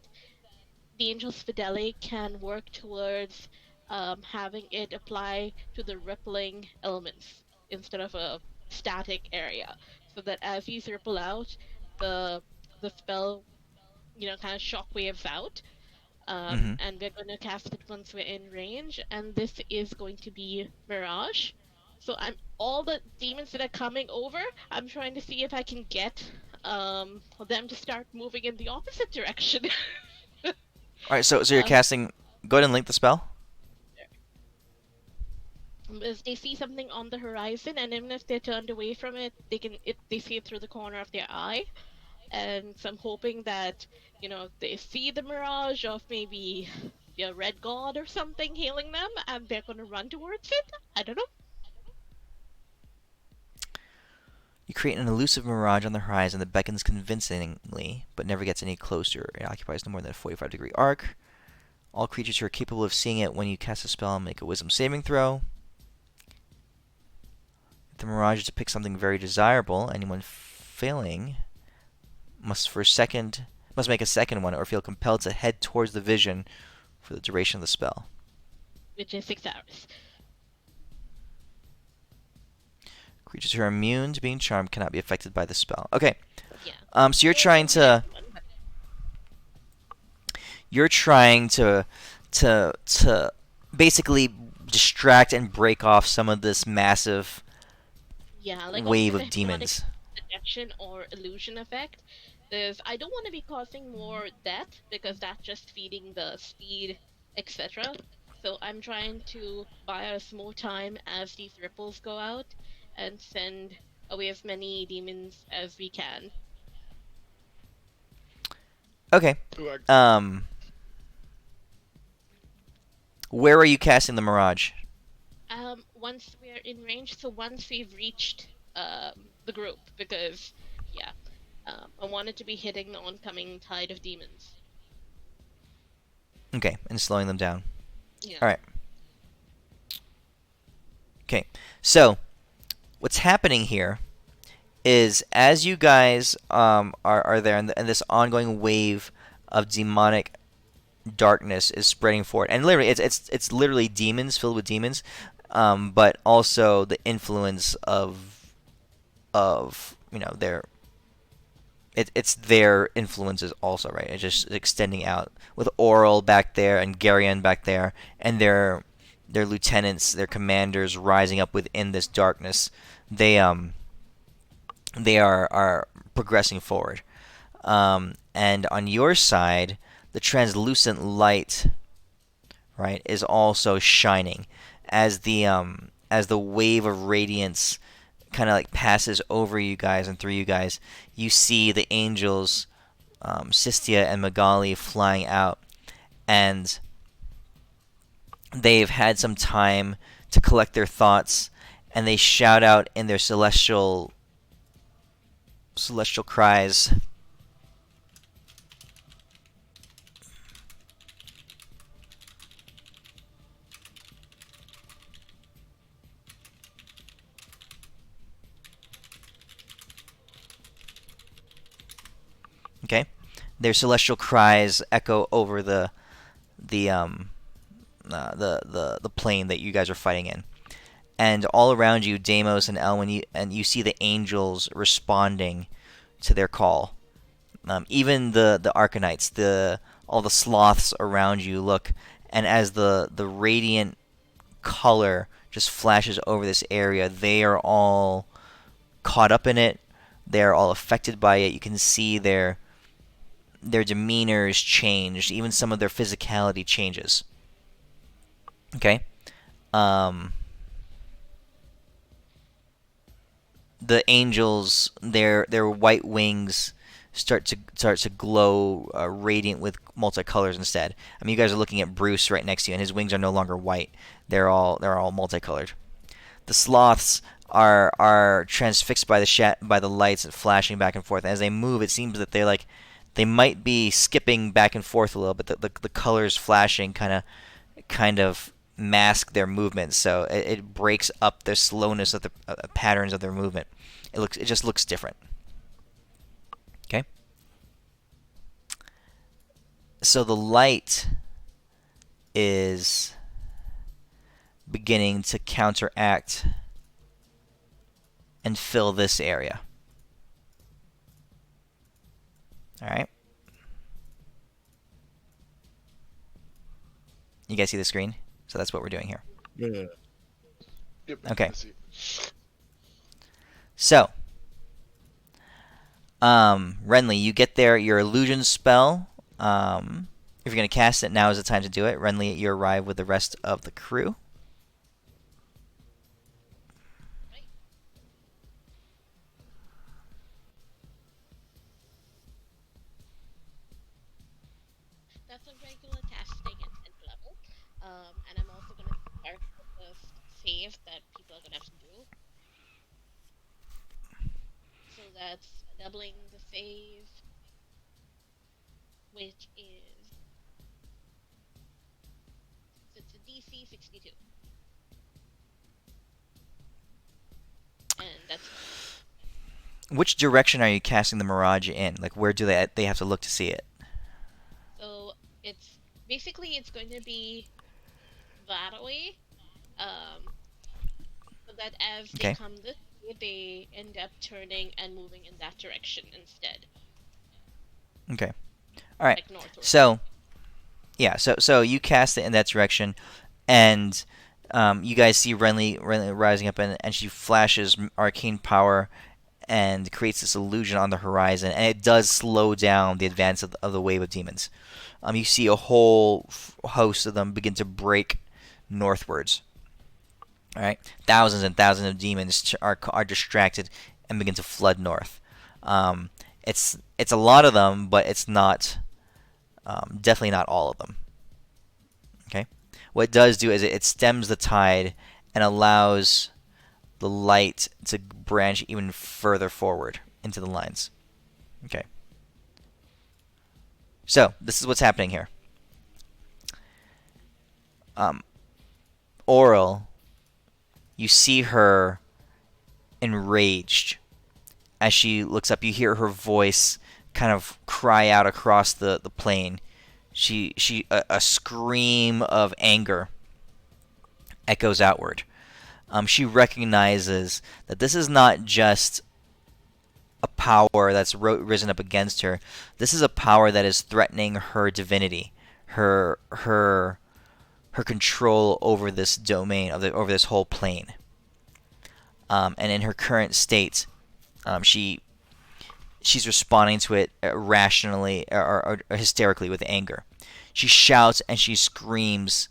the Angels Fidele can work towards having it apply to the rippling elements instead of a static area, so that as these ripple out, the spell kind of shockwaves out. Mhm. And we're going to cast it once we're in range, and this is going to be Mirage. So I'm all the demons that are coming over. I'm trying to see if I can get them to start moving in the opposite direction. All right. So you're um, casting. Go ahead and link the spell. if they see something on the horizon, and even if they're turned away from it, they see it through the corner of their eye. And so I'm hoping that they see the mirage of maybe a red god or something hailing them, and they're gonna run towards it. I don't know. You create an elusive mirage on the horizon that beckons convincingly, but never gets any closer. It occupies no more than a 45-degree arc. All creatures who are capable of seeing it when you cast a spell make a Wisdom saving throw. If the mirage depicts something very desirable, anyone failing must make a second one or feel compelled to head towards the vision for the duration of the spell. Which is 6 hours. Creatures who are immune to being charmed cannot be affected by the spell. Okay. Yeah. So you're Or trying the to next one, but to basically distract and break off some of this massive yeah, like wave almost a of hypnotic demons. suggestion or illusion effect. Because I don't want to be causing more death because that's just feeding the speed, etc. So I'm trying to buy us more time as these ripples go out and send away as many demons as we can. Okay. Ooh, Where are you casting the mirage? Once we're in range, so once we've reached the group, because yeah, I wanted to be hitting the oncoming tide of demons. Okay, and slowing them down. Yeah. All right. Okay. So, what's happening here is as you guys are there, and this ongoing wave of demonic darkness is spreading forward, and literally, it's literally demons filled with demons, but also the influence of it's their influences also, right? It's just extending out with Oral back there and Garyon back there, and their lieutenants, their commanders rising up within this darkness. They are progressing forward. And on your side, the translucent light, right, is also shining as the wave of radiance kind of like passes over you guys and through you guys. You see the angels, Sistia and Magali, flying out, and they've had some time to collect their thoughts, and they shout out in their celestial cries. Okay, their celestial cries echo over the plane that you guys are fighting in, and all around you, Deimos and Elwyn, you see the angels responding to their call. Even the Arcanites, all the sloths around you look, and as the radiant color just flashes over this area, they are all caught up in it. They are all affected by it. You can see their demeanors change. Even some of their physicality changes. Okay. Um, the angels, their white wings start to glow radiant with multicolors instead. I mean, you guys are looking at Bruce right next to you, and his wings are no longer white. They're all multicolored. The sloths are transfixed by the lights flashing back and forth. As they move, it seems that they might be skipping back and forth a little bit. The colors flashing kind of mask their movements, so it breaks up the slowness of the patterns of their movement. It just looks different. Okay. So the light is beginning to counteract and fill this area. All right. You guys see the screen? So that's what we're doing here. Yeah. Yep. Okay. I see. So, Renly, you get there. Your illusion spell. If you're gonna cast it, now is the time to do it. Renly, you arrive with the rest of the crew. That's a regular casting at 10th level. And I'm also gonna start with the save that people are gonna have to do. So that's doubling the save, which is DC 62. And that's me. Which direction are you casting the mirage in? Like, where do they have to look to see it? So it's basically it's going to be that way. So that as they Okay. come this way, they end up turning and moving in that direction instead, Okay. All right. like northward. So yeah. So you cast it in that direction, and you guys see Renly rising up, and she flashes arcane power and creates this illusion on the horizon, and it does slow down the advance of the wave of demons. You see a whole host of them begin to break northwards. All right, thousands and thousands of demons are distracted and begin to flood north. It's a lot of them, but it's not definitely not all of them. Okay, what it does do is it stems the tide and allows the light to branch even further forward into the lines. Okay. So this is what's happening here. Oral, you see her enraged as she looks up. You hear her voice kind of cry out across the plain. A scream of anger echoes outward. She recognizes that this is not just a power that's risen up against her. This is a power that is threatening her divinity, her control over this domain over this whole plane. And in her current state, she's responding to it rationally or hysterically with anger. She shouts and she screams,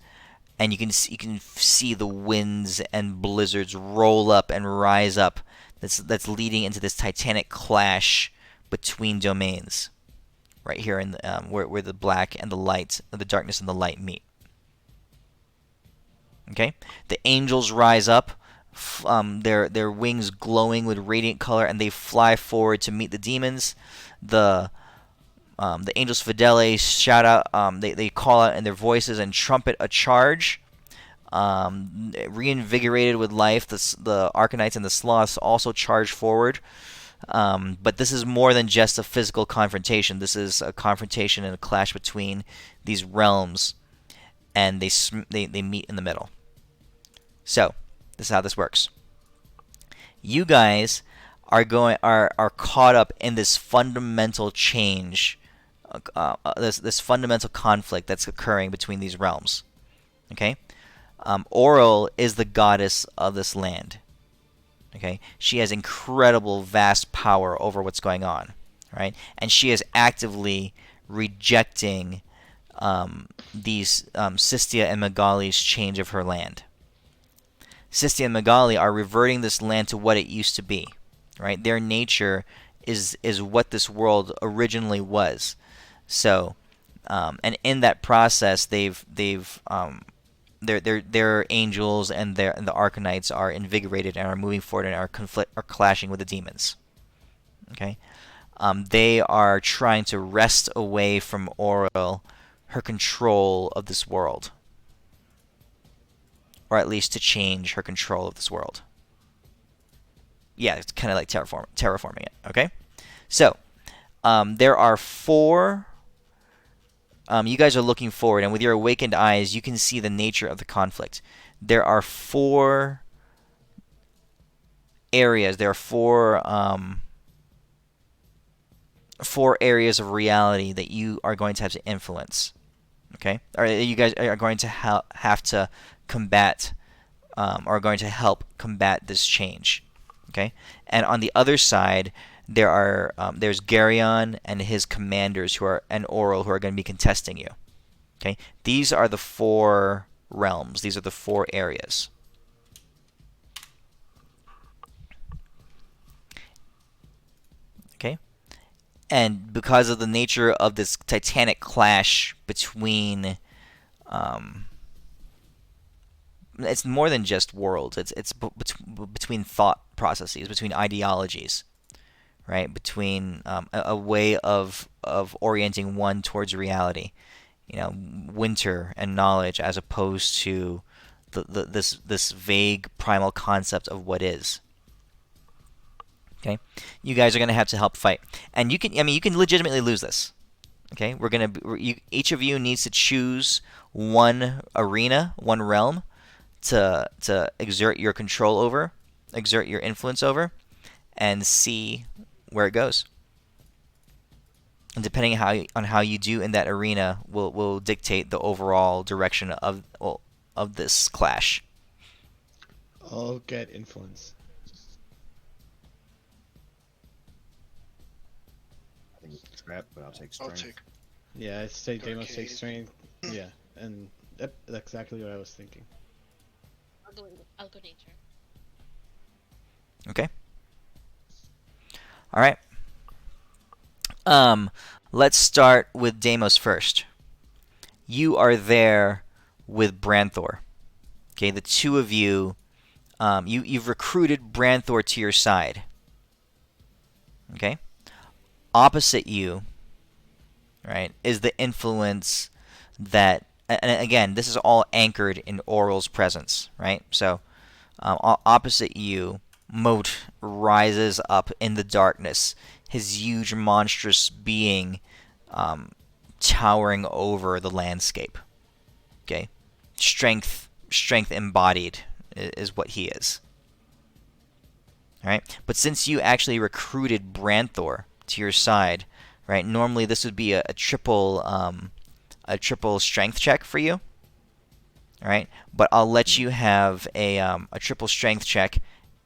and you can see the winds and blizzards roll up and rise up. That's leading into this Titanic Clash between domains, right here in the, where the black and the light, the darkness and the light meet. Okay, the angels rise up, their wings glowing with radiant color, and they fly forward to meet the demons. The angels Fidele shout out, they call out in their voices and trumpet a charge. Reinvigorated with life, the Arcanites and the Sloths also charge forward. But this is more than just a physical confrontation. This is a confrontation and a clash between these realms, and they meet in the middle. So this is how this works. You guys are caught up in this fundamental change, this fundamental conflict that's occurring between these realms. Okay. Oral is the goddess of this land. Okay, she has incredible, vast power over what's going on, right? And she is actively rejecting these Sistia and Magali's change of her land. Sistia and Magali are reverting this land to what it used to be, right? Their nature is what this world originally was. So, and in that process, their angels and the Arcanites are invigorated and are moving forward and are clashing with the demons. Okay, they are trying to wrest away from Auril her control of this world, or at least to change her control of this world. Yeah, it's kind of like terraforming it. Okay, so there are four. You guys are looking forward, and with your awakened eyes, you can see the nature of the conflict. There are four areas. There are four areas of reality that you are going to have to influence. Okay, or you guys are going to have to combat, or are going to help combat this change. Okay, and on the other side, there's Garyon and his commanders and Oral who are going to be contesting you. Okay, these are the four realms. These are the four areas. Okay, and because of the nature of this Titanic clash between, it's more than just worlds. It's between thought processes, between ideologies. Right, between a way of orienting one towards reality. winter and knowledge, as opposed to this vague primal concept of what is. Okay, you guys are gonna have to help fight, and you can legitimately lose this. Okay, each of you needs to choose one arena, one realm to exert your control over, exert your influence over, and see where it goes. And depending on how you do in that arena will dictate the overall direction of this clash. I'll get influence. I think it's scrap, but I'll take I'll strength. take. Yeah, I say Deimos Arcane. takes strength. Yeah, and that's exactly what I was thinking. I'll go nature. Okay. All right. Let's start with Deimos first. You are there with Branthor. Okay, the two of you, you've recruited Branthor to your side. Okay. Opposite you, right, is the influence that, and again, this is all anchored in Oral's presence, right? So, opposite you, Moat rises up in the darkness, his huge, monstrous being towering over the landscape. Okay, strength embodied is what he is. All right, but since you actually recruited Branthor to your side, right? Normally this would be a triple strength check for you. All right, but I'll let you have a triple strength check,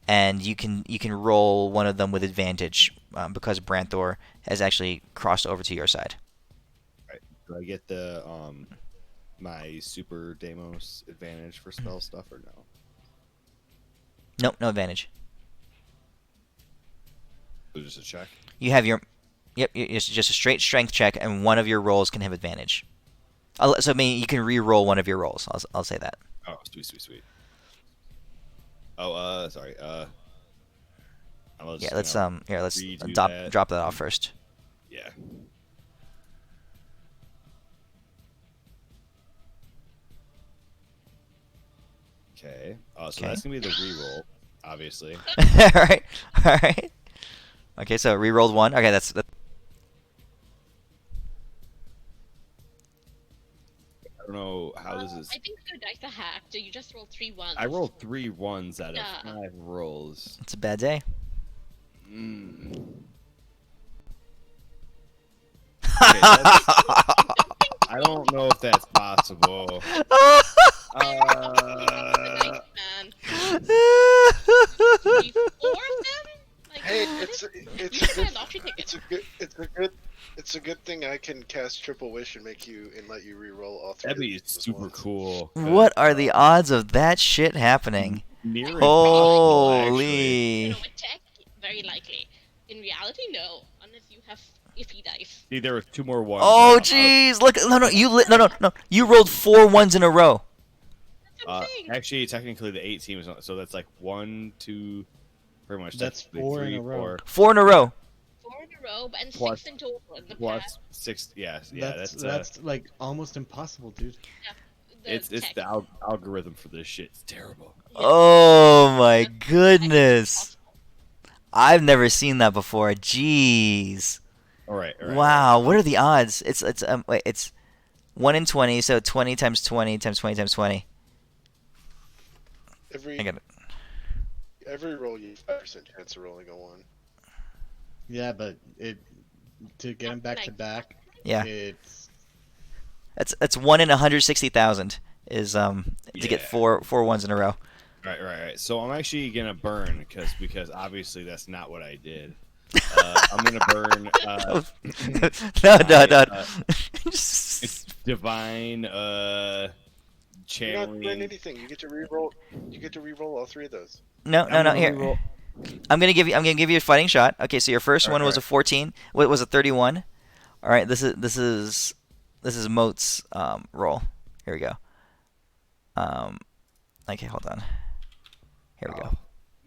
and you can roll one of them with advantage because Branthor has actually crossed over to your side. Right. Do I get the my super Deimos advantage for spell stuff or no? Nope, no advantage. So just a check. You have it's just a straight strength check, and one of your rolls can have advantage. So I mean, you can re-roll one of your rolls. I'll say that. Oh, sweet. Oh, sorry. Yeah, let's redo that. drop that off first. Yeah. Okay. So Okay. that's gonna be the re-roll, obviously. all right. Okay, so re-rolled one. Okay, that's. I don't know how this is. I think your dice are hacked. So you just rolled 3 ones. I rolled 3 ones out of Yeah. 5 rolls. It's a bad day. Okay, I don't know if that's possible. Nice, man. 4 of them? Like, Hey, what it's is- it's you a should good buy a lottery ticket. it's a good thing I can cast Triple Wish and let you re-roll all 3. That'd be of these at super once. cool. What are the odds of that shit happening? Near impossible, actually. Holy! No, with tech, very likely. In reality, no. Unless you have iffy dice. See, there were 2 more ones. Oh jeez! Look, no! You rolled 4 ones in a row. That's what I'm saying. Actually, technically, the 8 teams, so that's like 1, 2, pretty much. That's technically 4 in 3, a row. 4 in a row. 4 in a row, and Plus- 6 in total in the plus past. 6. Yeah, That's like almost impossible, dude. it's tech. the algorithm for this shit. It's terrible. Oh my That's- goodness! I've never seen that before. Jeez. All right. Wow. What are the odds? It's 1 in 20, so 20 times 20 times 20 times 20. I got it. Every roll you have 5% chance of rolling a 1. Yeah, but to get him back to back, Yeah. it's That's 1 in 160,000 is to get Yeah. four ones in a row. Right. So I'm actually gonna burn because obviously that's not what I did. I'm gonna burn. No. It's divine. You're not Channeling. doing anything. You get to re-roll. You get to re-roll all 3 of those. No. I'm gonna Here, re-roll- I'm gonna give you a fighting shot. Okay, so your first one was a 14. What was a 31? All right, this is Moat's roll. Here we go. Okay, hold on. Here we go.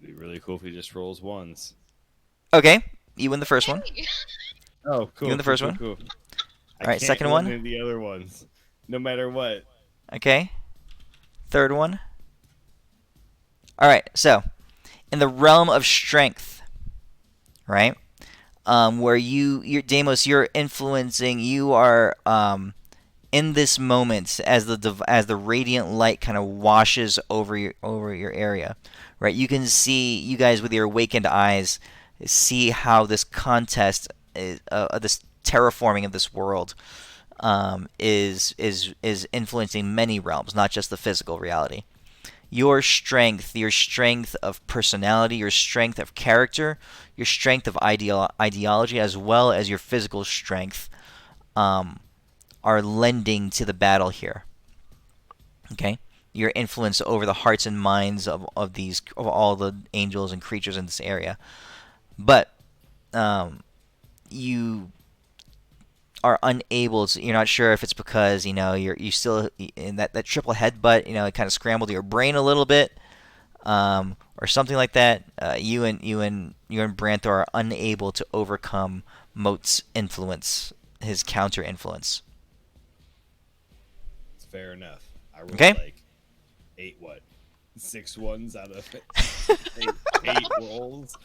It'd be really cool if he just rolls ones. Okay, you win the first one. Oh, cool. You in the first one? Cool. All right, second one? The other ones. no matter what. Okay. Third one. All right. So, in the realm of strength, right? Where you're Deimos, you're influencing. You are in this moment as the radiant light kind of washes over your area, right? You can see, you guys with your awakened eyes see how this contest is, this terraforming of this world is influencing many realms, not just the physical reality. Your strength of personality, your strength of character, your strength of ideology, as well as your physical strength, are lending to the battle here. Okay, your influence over the hearts and minds of all the angels and creatures in this area, but you are unable to. You're not sure if it's because you still in that triple headbutt. It kind of scrambled your brain a little bit, or something like that. You and Branthor are unable to overcome Moat's influence, his counter influence. It's fair enough. I rolled Okay. like 6 ones out of eight rolls.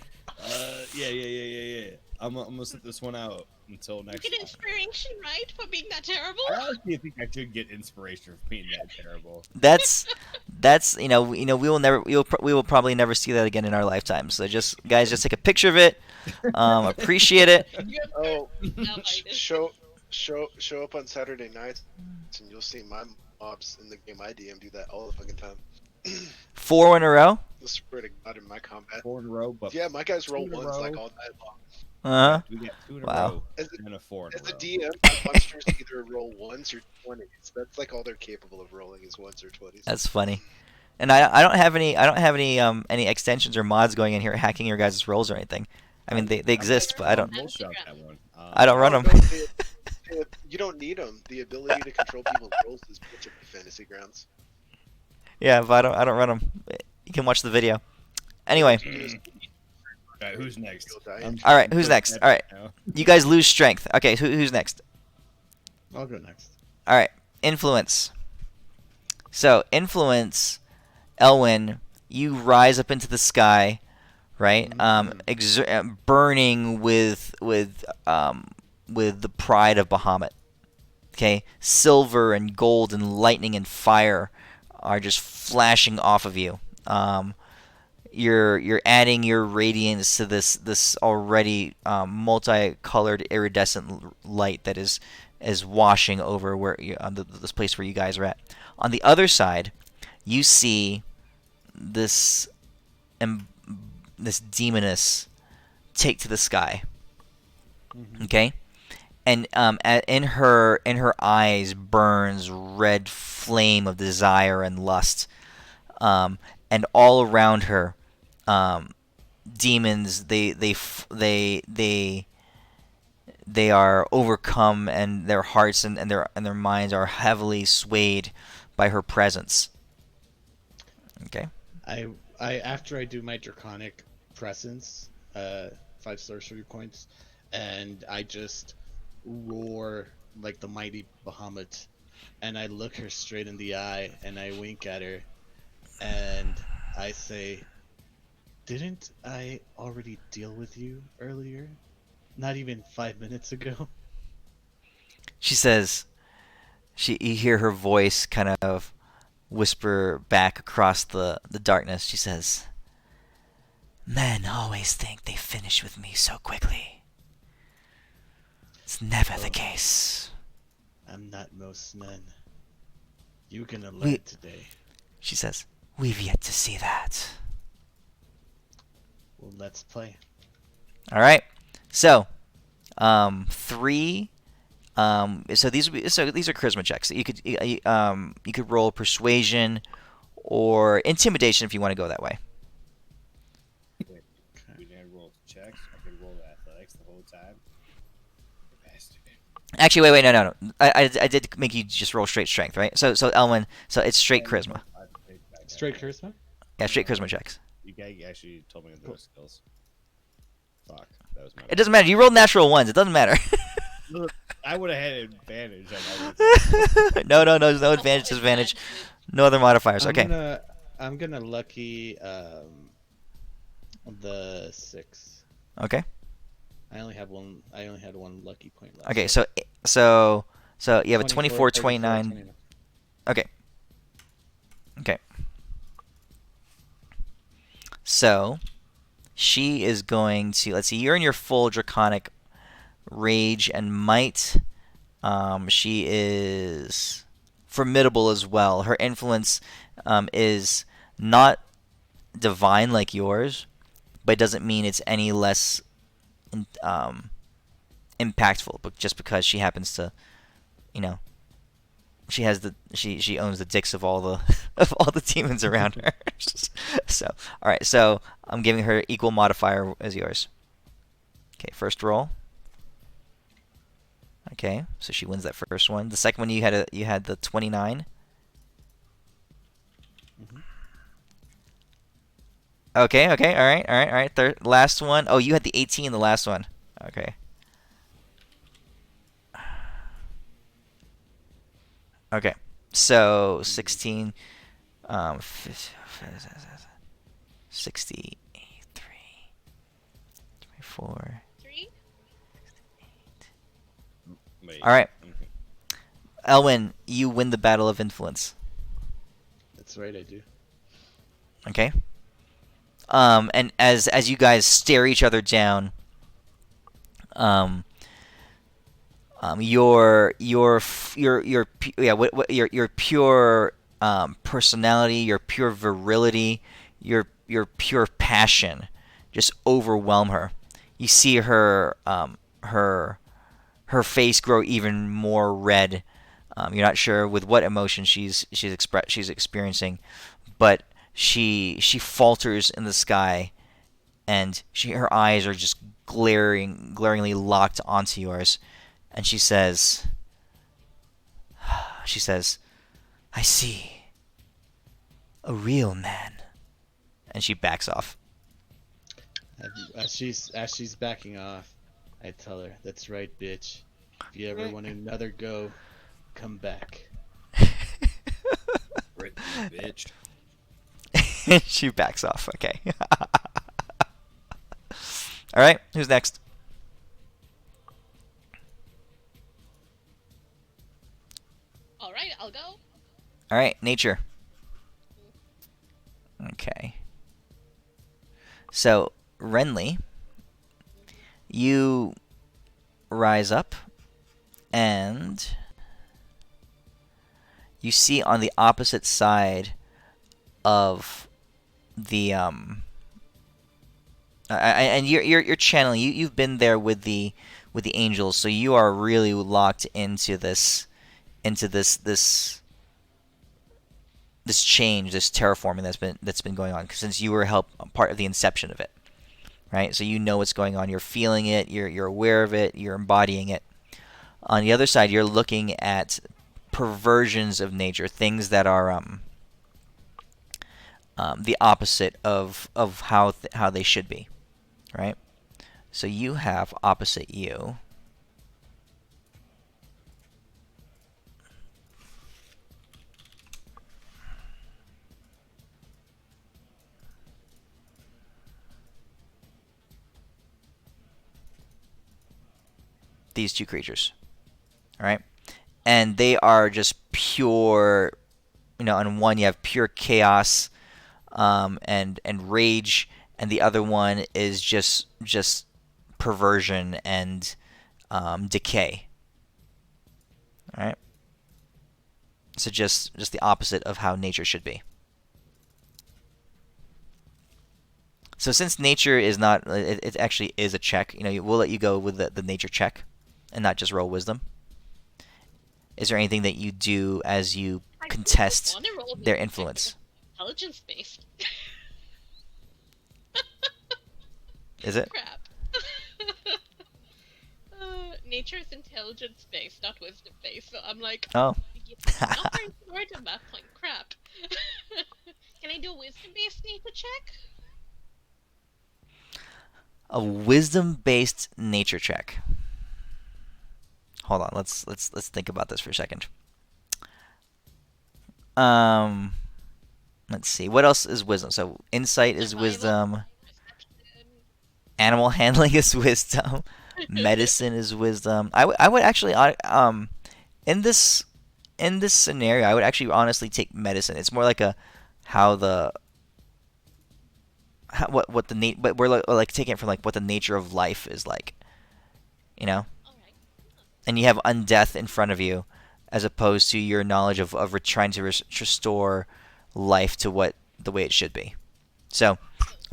Yeah. I'm gonna sit this one out until You next get time. inspiration, right, for being that terrible? I honestly think I should get inspiration for being that terrible. That's we will probably never see that again in our lifetime. So just take a picture of it, appreciate it. Oh, Now show up on Saturday nights, and you'll see my mobs in the game I DM do that all the fucking time. 4 in a row. I swear to God, in my combat. 4 in a row, but Yeah, my guys roll 2 in a ones like row. all night long. Uh huh. We got 2 in a Wow. row As and a 4 in As a a row. DM, my monsters either roll ones or 20s. That's like all they're capable of rolling is ones or 20s. That's funny. And I don't have any extensions or mods going in here hacking your guys' rolls or anything. I mean, they exist, but I don't We'll shout that one. run them. You don't need them. The ability to control people's rolls is much of the fantasy grounds. Yeah, but I don't run them. You can watch the video. Anyway, Alright, who's next? You'll die. all right, who's next? All right, you guys lose strength. Okay, who's next? I'll go next. All right, influence. So influence, Elwyn, you rise up into the sky, right? Burning with the pride of Bahamut. Okay, silver and gold and lightning and fire are just flashing off of you. You're adding your radiance to this already multicolored iridescent light that is washing over where this place where you guys are at. On the other side, you see this demoness take to the sky. Okay, and in her eyes burns red flame of desire and lust, and all around her, demons they are overcome, and their hearts and their minds are heavily swayed by her presence. Okay. I after I do my draconic presence, 5 sorcery points, and I just roar like the mighty Bahamut, and I look her straight in the eye, and I wink at her, and I say, "Didn't I already deal with you earlier? Not even 5 minutes ago." She says, you hear her voice kind of whisper back across the darkness. She says, "Men always think they finish with me so quickly. It's never the case." I'm not most men. You're gonna learn today. She says, "We've yet to see that." Well, let's play. All right. So, 3. So these are charisma checks. You could roll persuasion or intimidation if you want to go that way. We didn't roll checks. I could roll athletics the whole time. Bastard. Actually, wait, no. I did make you just roll straight strength, right? So Elwyn, so it's straight charisma. Straight charisma? Yeah, straight charisma checks. You guys actually told me those skills. Fuck, that was my. It doesn't matter. You rolled natural ones. It doesn't matter. I would have had advantage on everything. No, there's no Oh, advantage, disadvantage. advantage. No other modifiers. I'm Okay. gonna lucky the 6. Okay. I only have one. I only had one lucky point left. Okay. So you have a 24, 24, 34, 29. 29. Okay. Okay. So she is going to. Let's see. You're in your full draconic rage and might. She is formidable as well. Her influence is not divine like yours, but it doesn't mean it's any less um, impactful. But just because she happens to, you know, she owns the dicks of all the of all the demons around her. So all right, so I'm giving her equal modifier as yours. Okay, first roll. Okay, so she wins that first one. The second one you had the 29. Mhm. Okay, all right. Third, last one. Oh, you had the 18 in the last one. Okay. Okay. So 16, 60, 3, 24. 3? Wait. All right, Okay. Elwyn, you win the battle of influence. That's right, I do. Okay. And as you guys stare each other down, um, your pure personality, your pure virility, your pure passion, just overwhelm her. You see her face grow even more red. You're not sure with what emotion she's experiencing, but she falters in the sky, and her eyes are just glaringly locked onto yours, and she says, "I see a real man," and she backs off. As she's backing off, I tell her, "That's right, bitch. If you ever want another go, come back." Right, bitch. She backs off. Okay. All right. Who's next? All right, I'll go. All right. Nature. Okay. So Renly, you rise up, and you see on the opposite side of the and you're channeling. You've been there with the angels, so you are really locked into this change, this terraforming that's been going on since you were part of the inception of it, right? So you know what's going on. You're feeling it. You're aware of it. You're embodying it. On the other side, you're looking at perversions of nature, things that are the opposite of how they should be, right? So you have opposite you these two creatures, all right? And they are just pure, on one you have pure chaos and rage, and the other one is just perversion and decay. All right. So just the opposite of how nature should be. So since nature is not, it actually is a check. We'll let you go with the nature check, and not just roll wisdom. Is there anything that you do as you I contest wanna roll their nature check, influence? but intelligence based. Is it? Crap. Nature is intelligence based, not wisdom based. So I'm like, Oh. I'm not very smart at that point. Crap. Can I do a wisdom based nature check? A wisdom-based nature check. Hold on. Let's think about this for a second. Um, let's see. What else is wisdom? So insight is Survival, wisdom. perception. Animal handling is wisdom. Medicine is wisdom. I would actually in this scenario, I would actually honestly take medicine. It's more like a how the what the but we're like taking it from like what the nature of life is like, you know. All right. And you have undeath in front of you, as opposed to your knowledge of trying to restore life to what the way it should be. So,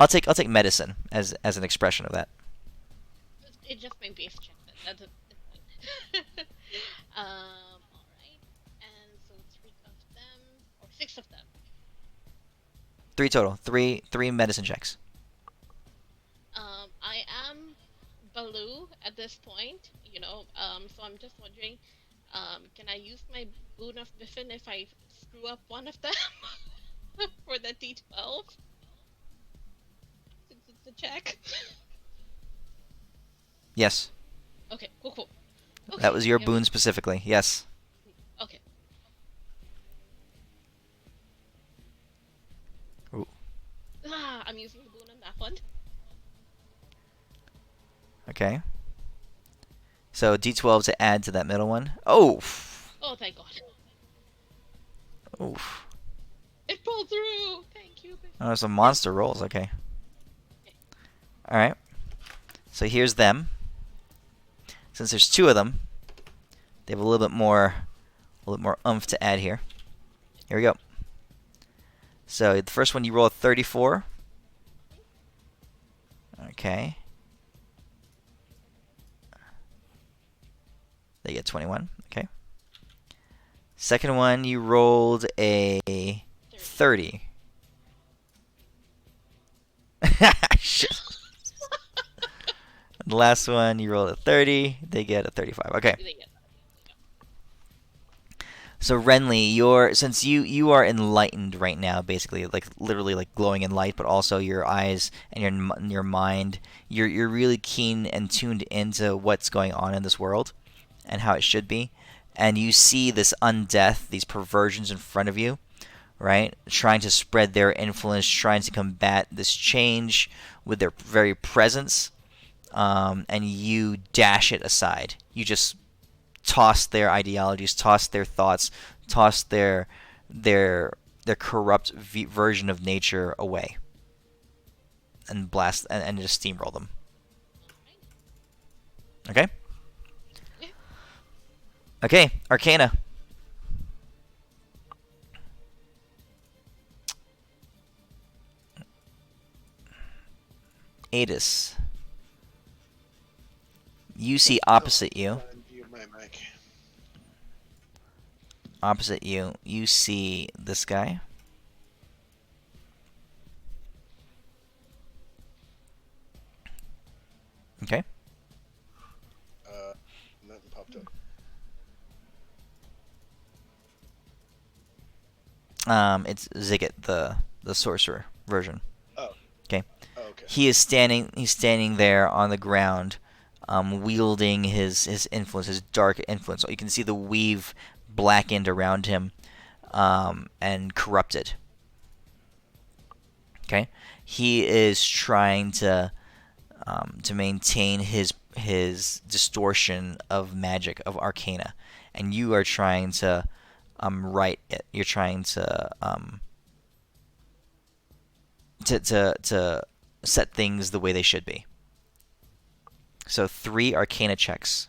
So I'll take medicine as an expression of that. it just made me check that. That's fine. All right. And so three of them, or six of them. Three total. Three medicine checks. I am Baloo at this point, you know. So I'm just wondering, can I use my boon of Biffin if I screw up one of them for the D12? Since it's a check. Yes, Okay, cool. that Okay, was your here we boon specifically. Yes. Okay. Ooh. I'm using the boon on that one. Okay. So D12 to add to that middle one. Oh. Oh, thank God. Oof. It pulled through! Thank you, Oh, there's some monster rolls. Okay. All right. So here's them. Since there's two of them, they have a little bit more oomph to add here. Here we go. So the first one you roll a 34. Okay. They get 21. Okay. Second one you rolled a 30. Shit. The last one you rolled a 30. They get a 35. Okay. So Renly, since you are enlightened right now, basically, like literally like glowing in light, but also your eyes and your mind, you're really keen and tuned into what's going on in this world and how it should be, and you see this undeath, these perversions in front of you, right? Trying to spread their influence, trying to combat this change with their very presence, and you dash it aside. You just toss their ideologies, toss their thoughts, toss their corrupt version of nature away, and blast and just steamroll them. Okay. Yeah. Okay, Arcana. Adis. You see opposite you. View my mic. Opposite you, you see this guy. Okay. Nothing popped up. It's Ziggit, the sorcerer version. Oh. Okay. Oh, okay. He's standing there on the ground, wielding his influence, his dark influence. You can see the weave blackened around him, and corrupted. Okay. He is trying to maintain his distortion of magic, of arcana, and you are trying to right it. You're trying to set things the way they should be. So 3 Arcana checks.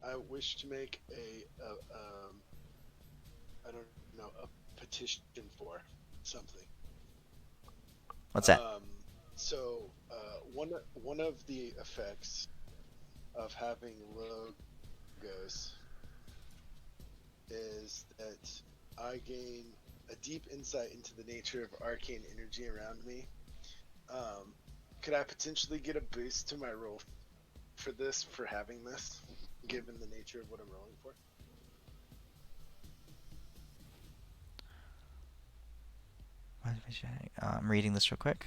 I wish to make I don't know, a petition for something. What's that? So one of the effects of having logos is that I gain a deep insight into the nature of arcane energy around me. Could I potentially get a boost to my roll for this, for having this, given the nature of what I'm rolling for? I'm reading this real quick.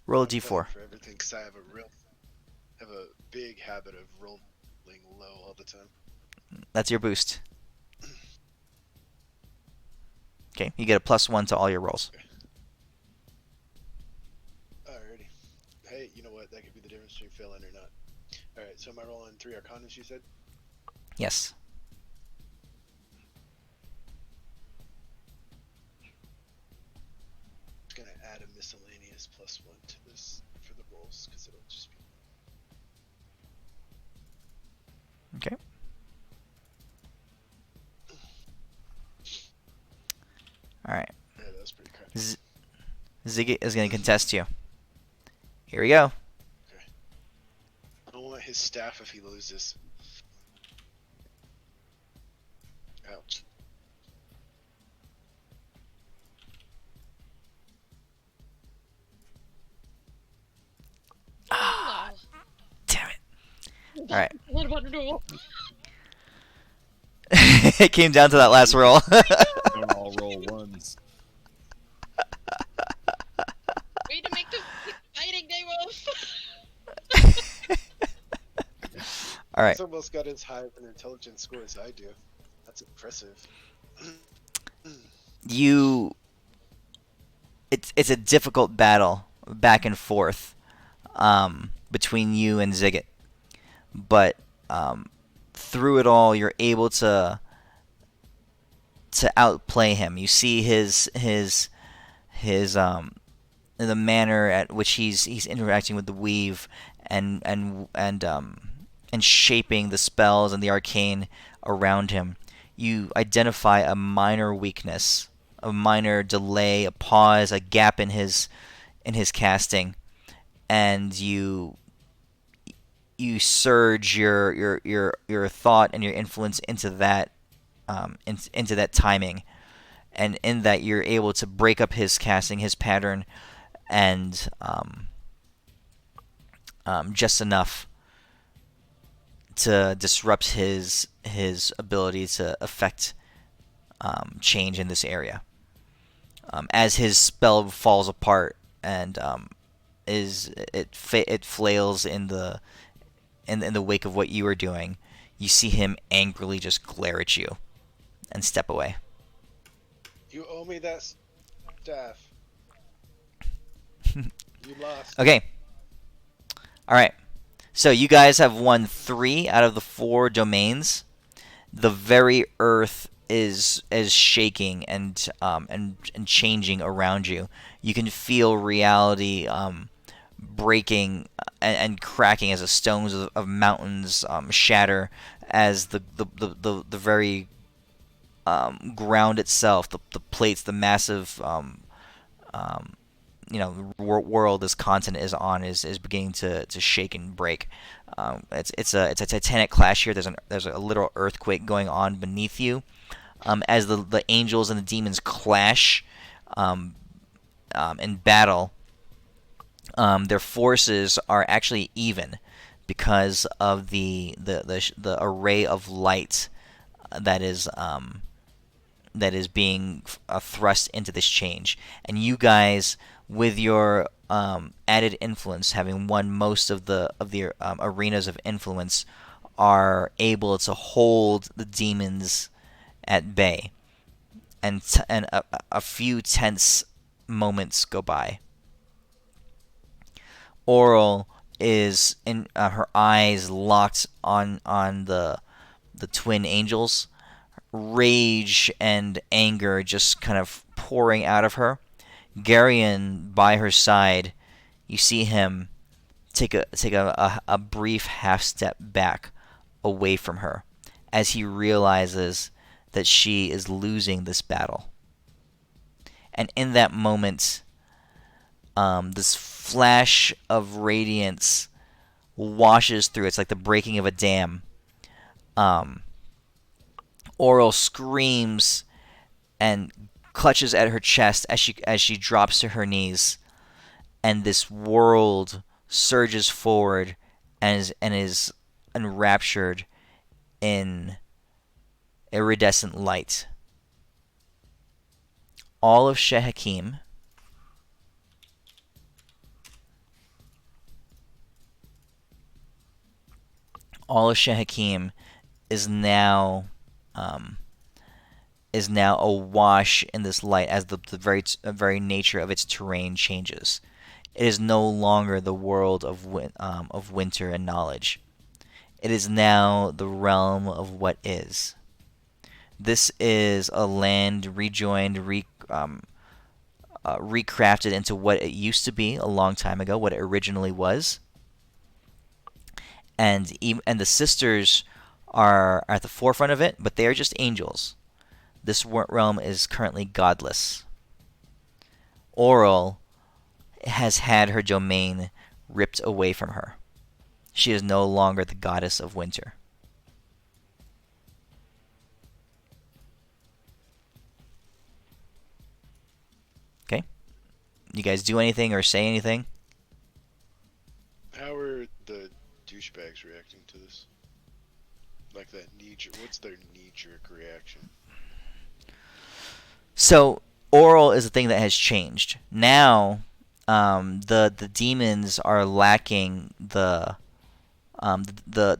Roll a I'm d4. for everything because I have a big habit of rolling low all the time. That's your boost. Okay, you get a +1 to all your rolls. Alrighty. Hey, you know what? That could be the difference between failing or not. Alright, so am I rolling 3 Arcanas, you said? Yes. I'm just gonna add a miscellaneous +1 to this for the rolls because it'll just be. Okay. All right. Yeah, that was pretty crappy. Ziggy is going to contest you. Here we go. I don't want his staff if he loses. Ouch. Oh, Damn it. All right. what about a roll? It came down to that last roll. Don't all roll ones. Way to make them keep fighting, Deimos. All right. He's almost got as high of an intelligence score as I do. That's impressive. It's a difficult battle back and forth between you and Ziggit, but through it all, you're able to outplay him. You see his the manner at which he's interacting with the weave and shaping the spells and the arcane around him. You identify a minor weakness, a minor delay, a pause, a gap in his casting, and you surge your thought and your influence into that into that timing, and in that you're able to break up his casting, his pattern, and just enough to disrupt his ability to affect change in this area. As his spell falls apart and it flails in the wake of what you are doing, you see him angrily just glare at you and step away. You owe me that staff. You lost. Okay. All right. So you guys have won 3 out of the 4 domains. The very earth is shaking and changing around you. You can feel reality breaking and cracking as the stones of mountains shatter, as the very ground itself, the plates, the massive world this continent is on is beginning to shake and break. It's a Titanic Clash here. There's a literal earthquake going on beneath you, as the angels and the demons clash in battle. Their forces are actually even because of the array of light that is being thrust into this change. And you guys, with your added influence, having won most of the arenas of influence, are able to hold the demons at bay. And a few tense moments go by. Oral is in her eyes locked on the twin angels, rage and anger just kind of pouring out of her. Garion by her side, you see him take a brief half step back away from her as he realizes that she is losing this battle. And in that moment, this flash of radiance washes through. It's like the breaking of a dam. Oral screams and clutches at her chest as she drops to her knees, and this world surges forward and is enraptured in iridescent light. All of Shehakim all of Shehakim is now um, awash in this light as the very nature of its terrain changes. It is no longer the world of winter and knowledge. It is now the realm of what is. This is a land rejoined, recrafted into what it used to be a long time ago, what it originally was. And the sisters are at the forefront of it, but they are just angels. This realm is currently godless. Oral has had her domain ripped away from her. She is no longer the goddess of winter. Okay? You guys do anything or say anything? How are the douchebags reacting to this? Like that what's their knee-jerk reaction? So, oral is a thing that has changed. Now, the demons are lacking the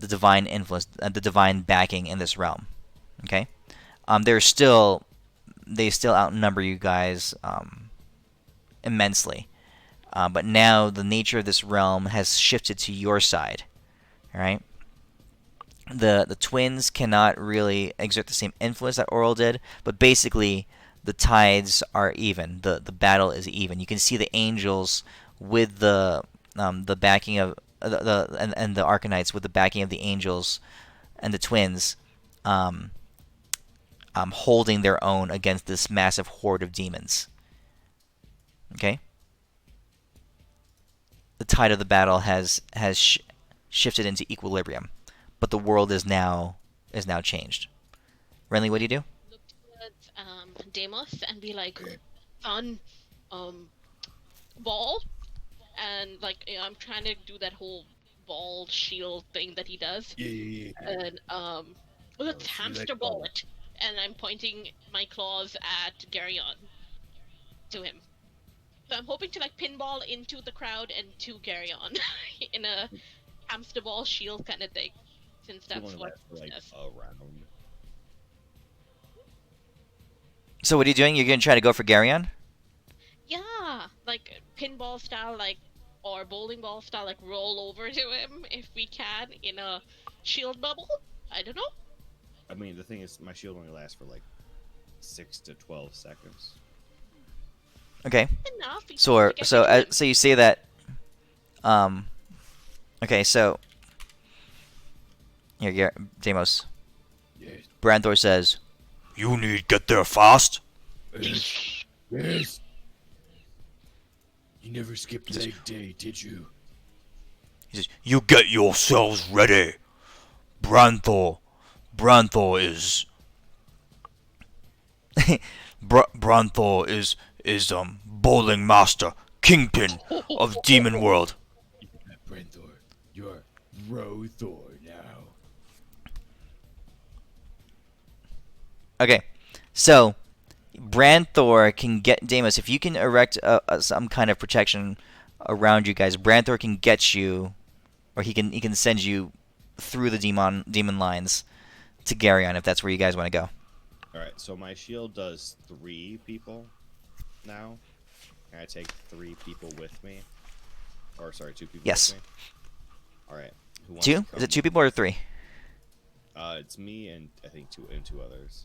divine influence, the divine backing in this realm. Okay, they still outnumber you guys immensely, but now the nature of this realm has shifted to your side. All right. The twins cannot really exert the same influence that Oral did, but basically the tides are even. The battle is even. You can see the angels with the backing of and the Arcanites with the backing of the angels and the twins, holding their own against this massive horde of demons. Okay. The tide of the battle has shifted into equilibrium, but the world is now changed. Renly, what do you do? Look towards Deimos and be like, son, ball, and like I'm trying to do that whole ball shield thing that he does, Yeah. and let's see, hamster like, ball it, and I'm pointing my claws at Garyon to him. So I'm hoping to like pinball into the crowd and to Garyon in a hamster ball shield kind of thing, since You that's want to what last for like does. a round. So what are you doing? You're going to try to go for Garyon? Yeah, like pinball style, like, or bowling ball style, like roll over to him if we can in a shield bubble. I don't know. I mean, the thing is, my shield only lasts for like 6 to 12 seconds. Okay. Enough. So you say that. Okay, so here, Deimos. Yes. Branthor says, You need get there fast. Yes. You never skipped leg day, did you? He says, You get yourselves ready. Branthor is Branthor is bowling master, kingpin of Demon World. Branthor, you're Rothor now. okay, so Branthor can get Deimos if you can erect some kind of protection around you guys. Branthor can get you, or he can send you through the demon lines to Garyon if that's where you guys want to go. All right, so my shield does 3 people now. Can I take 3 people with me? Or sorry, 2 people Yes. with me? All right. Who wants 2? to Is come? it 2 people or 3? It's me and I think 2 others.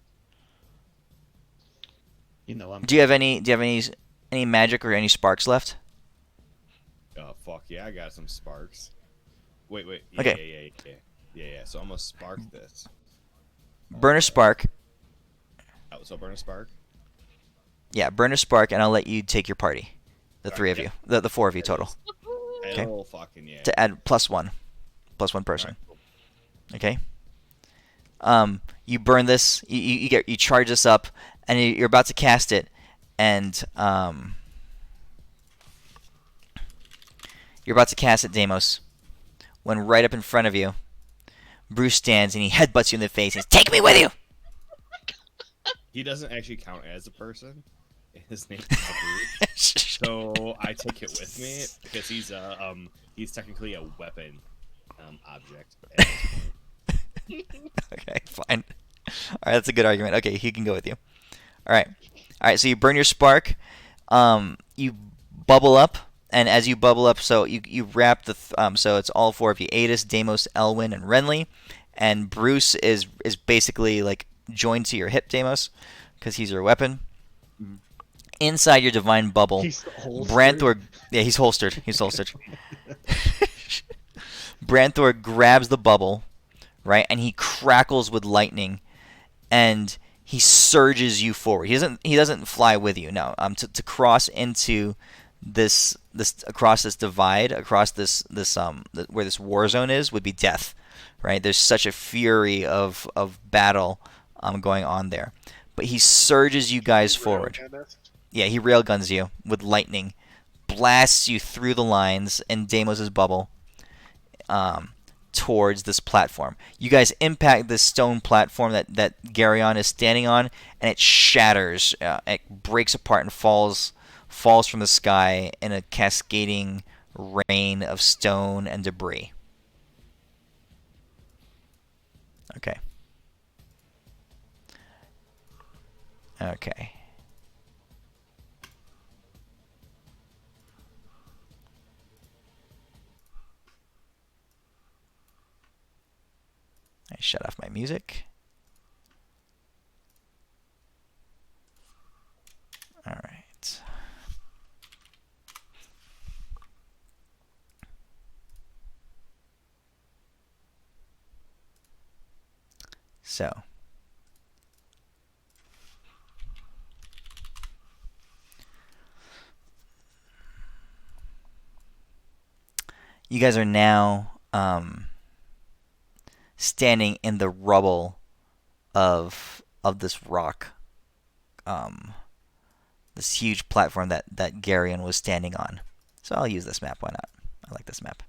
You know, I'm. Do you have any magic or any sparks left? Oh fuck yeah, I got some sparks. Wait. Okay. Yeah. So I'm gonna spark this. Burn a spark. Oh, so burn a spark. Yeah, burn a spark, and I'll let you take your party. The 3 of yeah. you. The 4 of you total. Okay. Hell fucking yeah. To add +1. +1 person. Alright, Okay. You burn this. You charge this up, and you're about to cast it, and you're about to cast it, Deimos. When right up in front of you, Bruce stands and he headbutts you in the face. And says, "Take me with you." He doesn't actually count as a person. His name's Bruce. So I take it with me because he's technically a weapon object at this point. Okay, fine. All right, that's a good argument. Okay, he can go with you. All right. All right, so you burn your spark. You bubble up, and as you bubble up, so you wrap so it's all four of you: Adis, Deimos, Elwyn, and Renly, and Bruce is basically like joined to your hip, Deimos, because he's your weapon. Mhm. Inside your divine bubble, He's holstered. Branthor. Yeah, he's holstered. He's holstered. Branthor grabs the bubble, right, and he crackles with lightning, and he surges you forward. He doesn't fly with you. No. To cross into this across this divide, across this where this war zone is, would be death, right? There's such a fury of battle going on there, but he surges you guys forward. Yeah, he railguns you with lightning, blasts you through the lines in Deimos' bubble, towards this platform. You guys impact this stone platform that Garyon is standing on, and it shatters. It breaks apart and falls from the sky in a cascading rain of stone and debris. Okay. Okay. I shut off my music. All right. So. You guys are now standing in the rubble of this rock, this huge platform that Garyon was standing on. So I'll use this map. Why not? I like this map.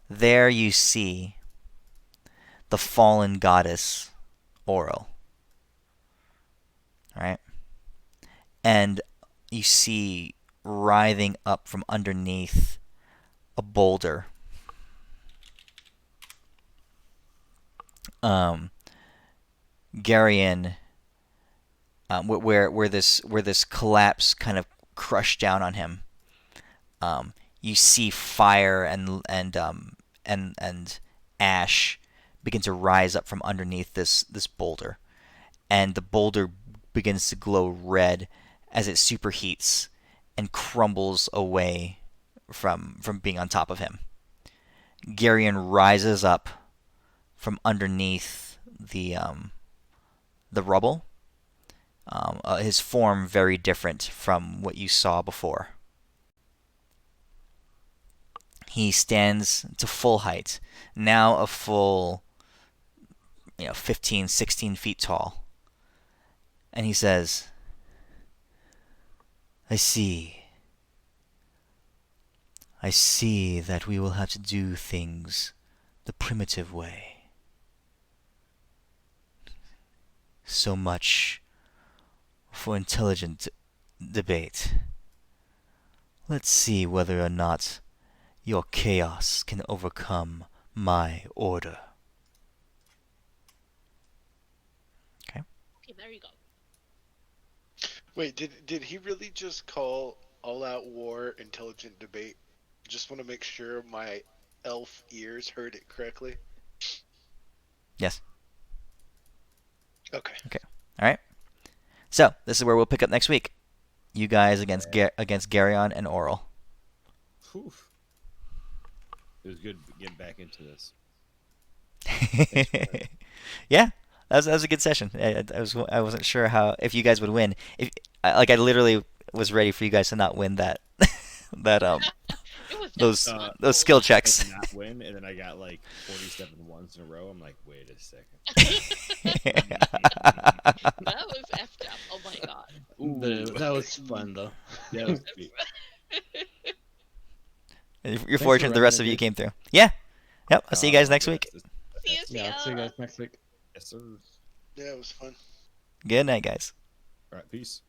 There you see the fallen goddess Auril. Right? And you see writhing up from underneath a boulder. Garyon, where this collapse kind of crushed down on him. You see fire and ash begin to rise up from underneath this boulder, and the boulder begins to glow red as it superheats and crumbles away from being on top of him. Garyon rises up from underneath the rubble. His form very different from what you saw before. He stands to full height, now a full 15, 16 feet tall. And he says, I see that we will have to do things the primitive way. So much for intelligent debate. Let's see whether or not your chaos can overcome my order. Okay. Okay, there you go. Wait, did he really just call all-out war intelligent debate? Just want to make sure my elf ears heard it correctly. Yes. Okay. All right. So this is where we'll pick up next week. You guys against Garyon and Auril. Whew. It was good getting back into this. Yeah, that was a good session. I wasn't sure if you guys would win. I literally was ready for you guys to not win that It was those just those skill I checks. did not win, and then I got like 47 ones in a row. I'm like, wait a second. that was effed up. Oh my god. That was fun though. Yeah, it was sweet. You're fortunate the rest of you came through. Yeah. Yep. I'll see you guys next week. See you, Yeah, I'll see you guys next week. Yes, sir. Yeah, it was fun. Good night, guys. All right, peace.